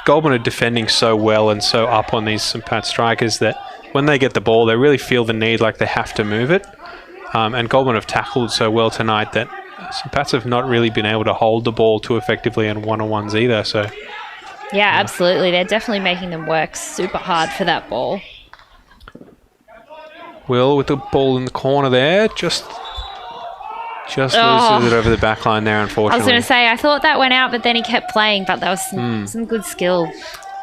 Goulburn are defending so well and so up on these St. Pat strikers that when they get the ball, they really feel the need like they have to move it. And Goulburn have tackled so well tonight that St. Pat's have not really been able to hold the ball too effectively in one-on-ones either. So, yeah, absolutely. They're definitely making them work super hard for that ball. Will with the ball in the corner there, just loses it over the back line there, unfortunately. I was going to say, I thought that went out, but then he kept playing, but that was some good skill.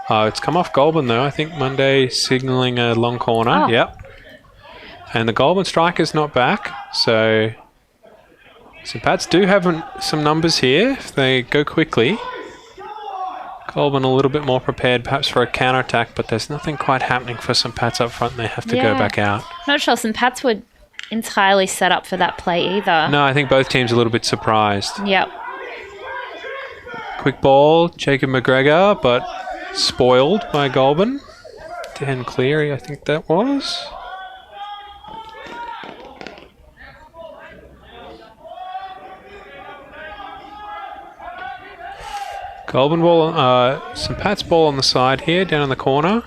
It's come off Goulburn though. I think Monday signalling a long corner. Oh. Yep. And the Goulburn striker's not back, so St. Pat's do have some numbers here if they go quickly. Goulburn a little bit more prepared perhaps for a counter-attack, but there's nothing quite happening for St. Pat's up front and they have to go back out. Not sure St. Pat's were entirely set up for that play either. No, I think both teams are a little bit surprised. Yep. Quick ball, Jacob McGregor, but spoiled by Goulburn. Dan Cleary, I think that was. Goulburn ball, St. Pat's ball on the side here, down in the corner.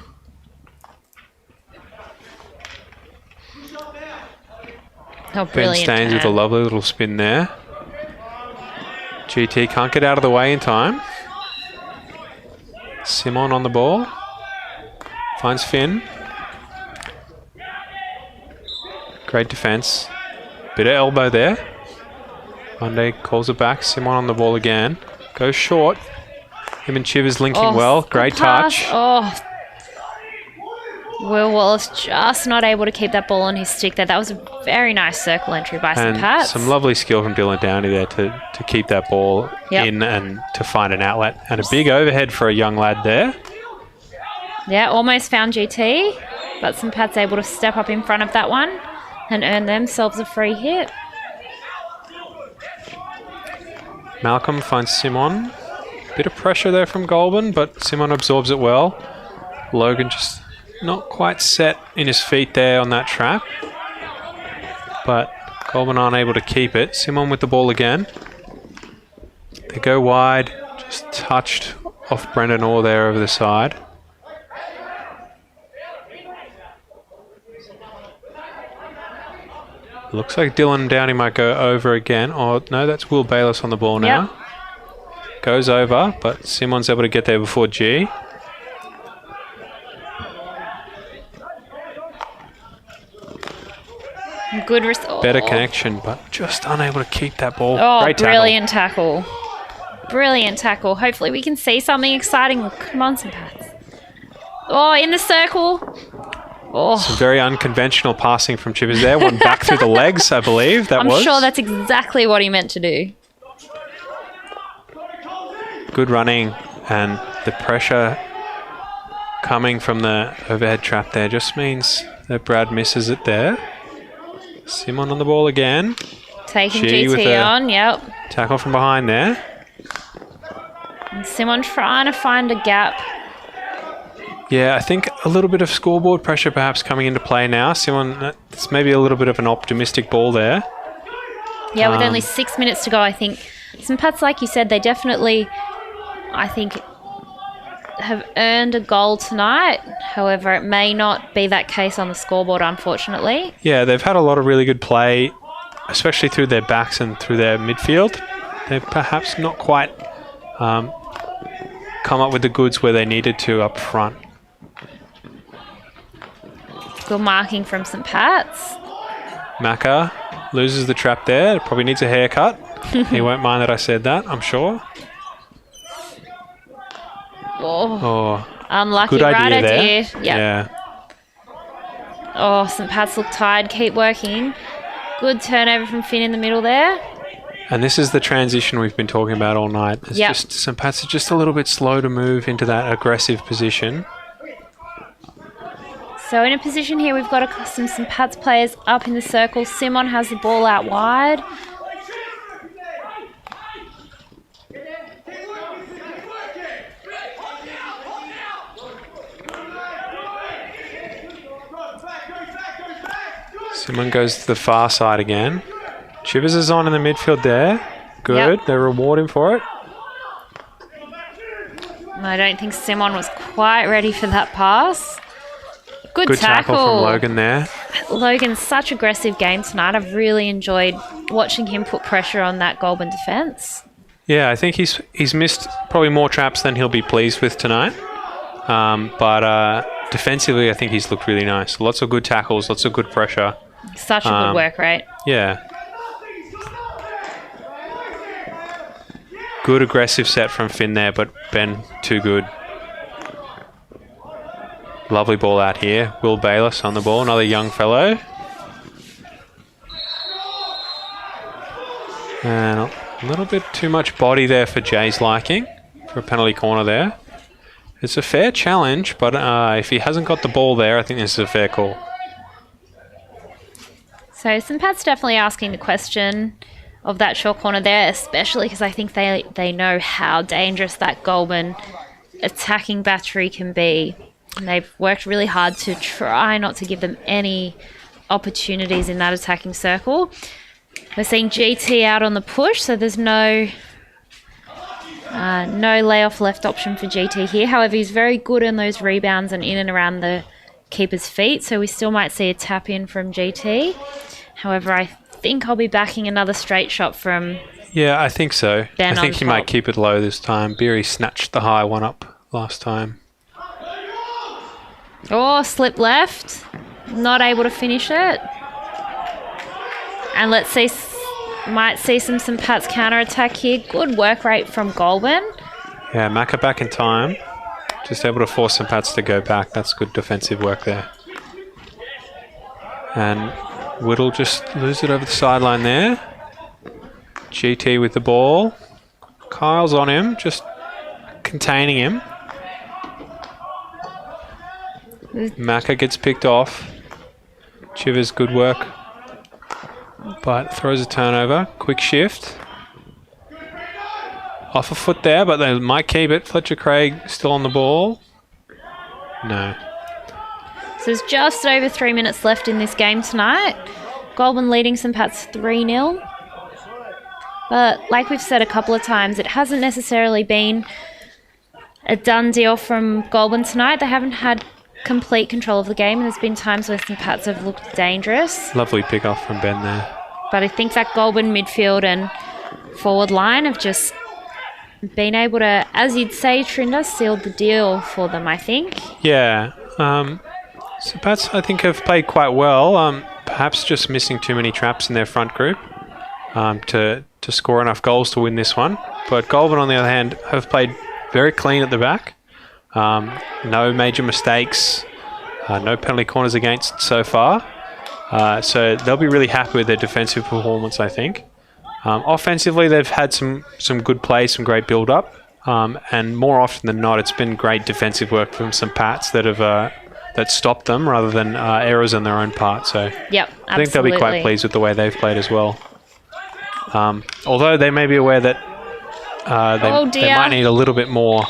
Oh, Ben brilliant Staines with a lovely little spin there. GT can't get out of the way in time. Simon on the ball. Finds Finn. Great defence. Bit of elbow there. Monday calls it back. Simon on the ball again. Goes short. Him and Chivers linking well. Great touch. Oh, Will Wallace just not able to keep that ball on his stick there. That was a very nice circle entry by St. Pat's. Some lovely skill from Dylan Downey there to keep that ball in and to find an outlet. And a big overhead for a young lad there. Yeah, almost found GT, but St. Pat's able to step up in front of that one and earn themselves a free hit. Malcolm finds Simon. Bit of pressure there from Goulburn, but Simon absorbs it well. Logan just not quite set in his feet there on that trap. But Goulburn aren't able to keep it. Simon with the ball again. They go wide. Just touched off Brendan Orr there over the side. Looks like Dylan Downey might go over again. Oh, no, that's Will Bayless on the ball now. Yep. Goes over, but Simon's able to get there before G. Good Better connection, but just unable to keep that ball. Oh, Great brilliant tackle. Brilliant tackle. Hopefully we can see something exciting. Come on, St. Pat's. Oh, in the circle. Oh. Some very unconventional passing from Chivers there. One back through the legs, I believe. I'm sure that's exactly what he meant to do. Good running, and the pressure coming from the overhead trap there just means that Brad misses it there. Simon on the ball again. Taking G with GT on, yep. Tackle from behind there. And Simon trying to find a gap. Yeah, I think a little bit of scoreboard pressure perhaps coming into play now. Simon, it's maybe a little bit of an optimistic ball there. Yeah, with only 6 minutes to go, I think. St. Pat's, like you said, they definitely, I think, have earned a goal tonight. However, it may not be that case on the scoreboard, unfortunately. Yeah, they've had a lot of really good play, especially through their backs and through their midfield. They've perhaps not quite come up with the goods where they needed to up front. Good marking from St. Pat's. Macca loses the trap there. Probably needs a haircut. He won't mind that I said that, I'm sure. Oh, unlucky good right idea there. Yep. Yeah. Oh, St. Pat's look tired. Keep working. Good turnover from Finn in the middle there. And this is the transition we've been talking about all night. It's just St. Pat's are just a little bit slow to move into that aggressive position. So in a position here, we've got some St. Pat's players up in the circle. Simon has the ball out wide. Simon goes to the far side again. Chivers is on in the midfield there. Good. Yep. They reward him for it. I don't think Simon was quite ready for that pass. Good tackle from Logan there. Logan's such aggressive game tonight. I've really enjoyed watching him put pressure on that Goulburn defence. Yeah, I think he's missed probably more traps than he'll be pleased with tonight. But defensively, I think he's looked really nice. Lots of good tackles, lots of good pressure. Such a good work rate. Yeah. Good aggressive set from Finn there, but Ben too good. Lovely ball out here. Will Bayless on the ball, another young fellow. And a little bit too much body there for Jay's liking for a penalty corner there. It's a fair challenge, but if he hasn't got the ball there, I think this is a fair call. So St. Pat's definitely asking the question of that short corner there, especially because I think they know how dangerous that Goulburn attacking battery can be. And they've worked really hard to try not to give them any opportunities in that attacking circle. We're seeing GT out on the push, so there's no layoff left option for GT here. However, he's very good in those rebounds and in and around the keeper's feet, so we still might see a tap in from GT. However, I think I'll be backing another straight shot from Yeah, I think so. Ben I think on he might top. keep it low this time. Beery snatched the high one up last time. Oh, slip left. Not able to finish it. And let's see, might see some St. Pat's counter-attack here. Good work rate from Goulburn. Yeah, Macca back in time. Just able to force St. Pat's to go back. That's good defensive work there. And Whittle just lose it over the sideline there. GT with the ball. Kyle's on him, just containing him. Macca gets picked off. Chivers, good work. But throws a turnover. Quick shift. Off a foot there, but they might keep it. Fletcher Craig still on the ball. No. So there's just over 3 minutes left in this game tonight. Goulburn leading St. Pat's 3-0. But like we've said a couple of times, it hasn't necessarily been a done deal from Goulburn tonight. They haven't had complete control of the game, and there's been times where St. Pat's have looked dangerous. Lovely pick off from Ben there. But I think that Goulburn midfield and forward line have just been able to, as you'd say, Trinda, sealed the deal for them, I think. Yeah. St. Pat's, I think, have played quite well. Perhaps just missing too many traps in their front group to score enough goals to win this one. But Goulburn, on the other hand, have played very clean at the back. No major mistakes. No penalty corners against so far. So they'll be really happy with their defensive performance, I think. Offensively, they've had some good play, some great build-up. And more often than not, it's been great defensive work from St. Pat's that have that stopped them rather than errors on their own part. So yep, I think they'll be quite pleased with the way they've played as well. Although they may be aware that they might need a little bit more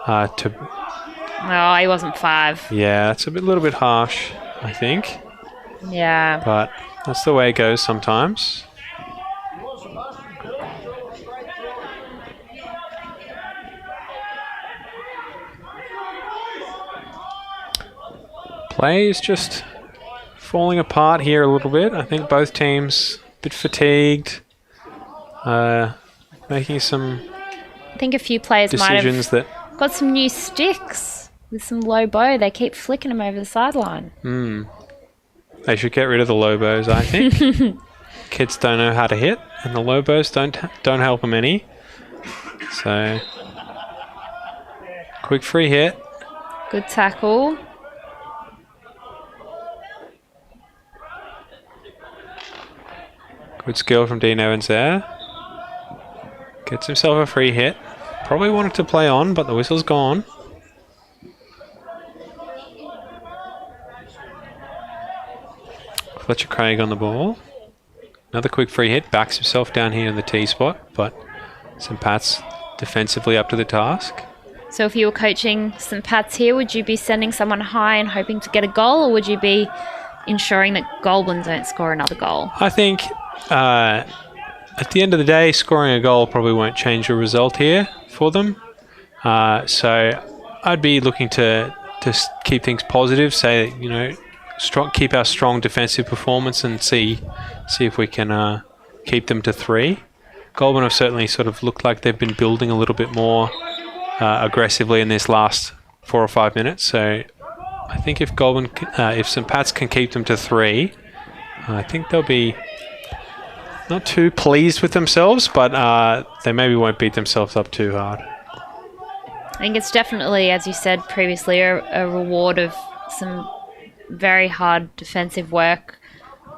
to... Oh, he wasn't 5. Yeah, it's a little bit harsh, I think. Yeah. But that's the way it goes sometimes. Play is just falling apart here a little bit. I think both teams a bit fatigued, making some I think a few players might decisions have got some new sticks with some low bow. They keep flicking them over the sideline. They should get rid of the low bows, I think. Kids don't know how to hit, and the low bows don't help them any. So, quick free hit. Good tackle. Good skill from Dean Evans there. Gets himself a free hit. Probably wanted to play on, but the whistle's gone. Fletcher Craig on the ball. Another quick free hit. Backs himself down here in the T spot, but St. Pat's defensively up to the task. So if you were coaching St. Pat's here, would you be sending someone high and hoping to get a goal, or would you be ensuring that Goulburn don't score another goal? I think at the end of the day, scoring a goal probably won't change the result here for them. So I'd be looking to keep things positive, say, you know, keep our strong defensive performance and see if we can keep them to 3. Goulburn have certainly sort of looked like they've been building a little bit more aggressively in this last 4 or 5 minutes. So I think if St. Pat's can keep them to 3, I think they'll be not too pleased with themselves, but they maybe won't beat themselves up too hard. I think it's definitely, as you said previously, a reward of some very hard defensive work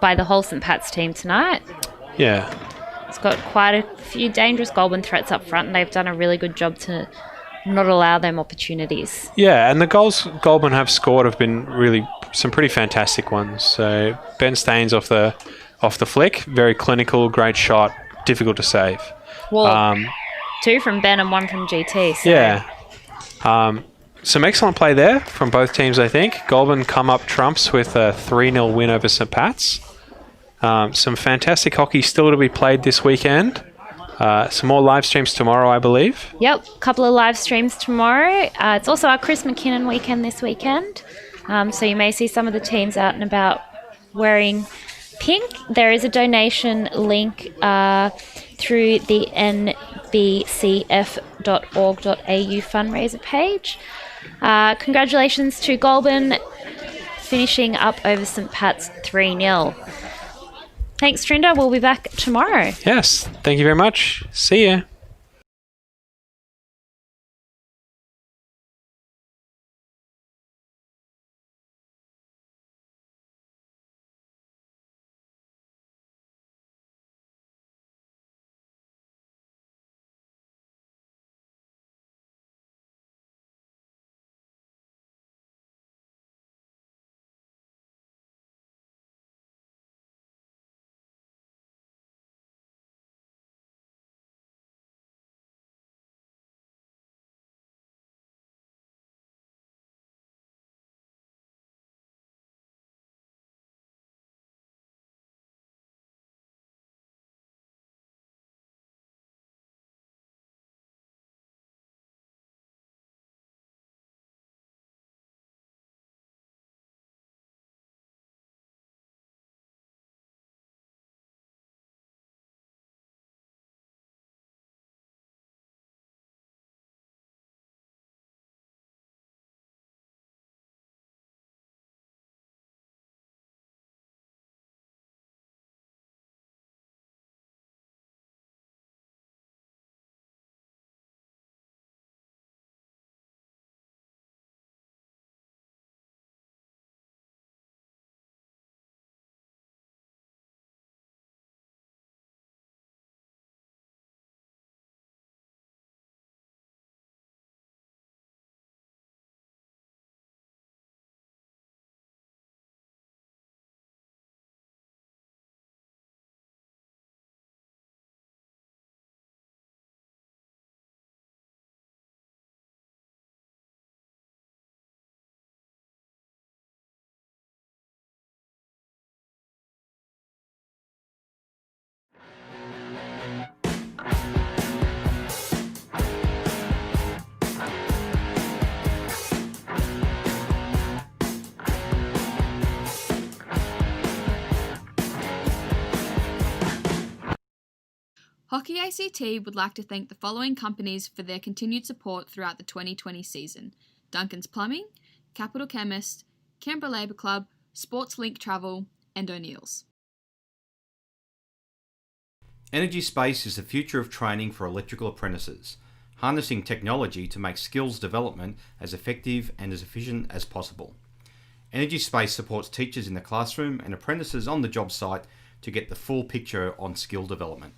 by the whole St. Pat's team tonight. Yeah. It's got quite a few dangerous Goulburn threats up front, and they've done a really good job to not allow them opportunities. Yeah, and the goals Goulburn have scored have been really some pretty fantastic ones. So Ben Staines off the flick, very clinical, great shot, difficult to save. Well, 2 from Ben and 1 from GT. So. Yeah. Some excellent play there from both teams, I think. Goulburn come up trumps with a 3-0 win over St. Pat's. Some fantastic hockey still to be played this weekend. Some more live streams tomorrow, I believe. Yep, a couple of live streams tomorrow. It's also our Chris McKinnon weekend this weekend. So you may see some of the teams out and about wearing pink. There is a donation link through the NBCF fundraiser page. Congratulations to Goulburn finishing up over St Pat's 3-0. Thanks, Trinda. We'll be back tomorrow. Yes, thank you very much. See ya. Hockey ACT would like to thank the following companies for their continued support throughout the 2020 season: Duncan's Plumbing, Capital Chemist, Canberra Labour Club, Sports Link Travel, and O'Neill's. Energy Space is the future of training for electrical apprentices, harnessing technology to make skills development as effective and as efficient as possible. Energy Space supports teachers in the classroom and apprentices on the job site to get the full picture on skill development.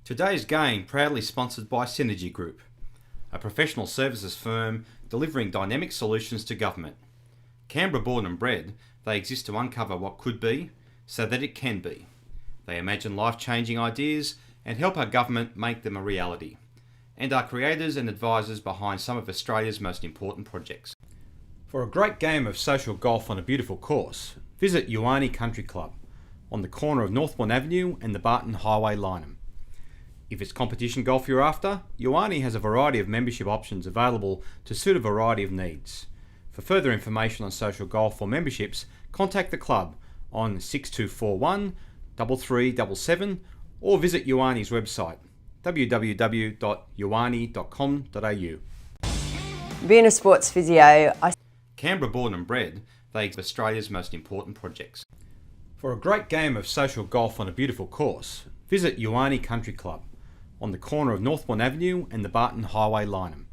Today's game proudly sponsored by Synergy Group, a professional services firm delivering dynamic solutions to government. Canberra born and bred, they exist to uncover what could be so that it can be. They imagine life-changing ideas and help our government make them a reality, and are creators and advisors behind some of Australia's most important projects. For a great game of social golf on a beautiful course, visit wonqy Country Club on the corner of Northbourne Avenue and the Barton Highway, Lyneham. If it's competition golf you're after, wonqy has a variety of membership options available to suit a variety of needs. For further information on social golf or memberships, contact the club on 6241 3377 or visit wonqy's website www.wonqy.com.au. Being a sports physio, Canberra born and bred, they are Australia's most important projects. For a great game of social golf on a beautiful course, visit wonqy Country Club on the corner of Northbourne Avenue and the Barton Highway, Lyneham.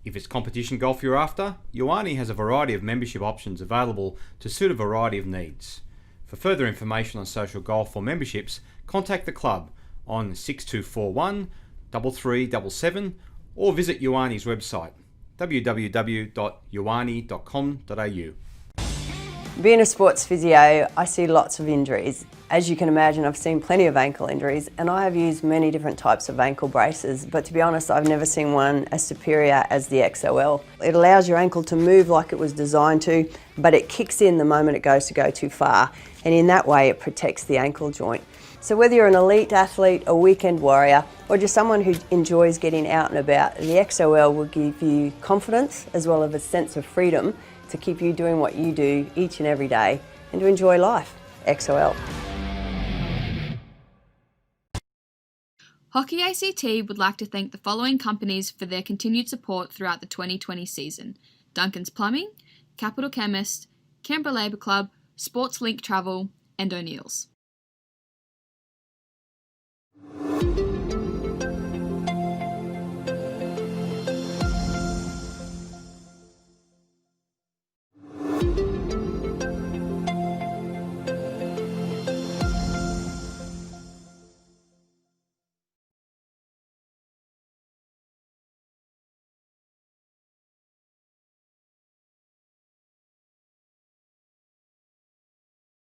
If it's competition golf you're after, wonqy has a variety of membership options available to suit a variety of needs. For further information on social golf or memberships, contact the club on 6241 3377 or visit wonqy's website www.wonqy.com.au. Being a sports physio, I see lots of injuries. As you can imagine, I've seen plenty of ankle injuries and I have used many different types of ankle braces, but to be honest, I've never seen one as superior as the XOL. It allows your ankle to move like it was designed to, but it kicks in the moment it goes to go too far, and in that way it protects the ankle joint. So whether you're an elite athlete, a weekend warrior, or just someone who enjoys getting out and about, the XOL will give you confidence as well as a sense of freedom to keep you doing what you do each and every day and to enjoy life. XOL. Hockey ACT would like to thank the following companies for their continued support throughout the 2020 season: Duncan's Plumbing, Capital Chemist, Canberra Labour Club, Sports Link Travel, and O'Neill's.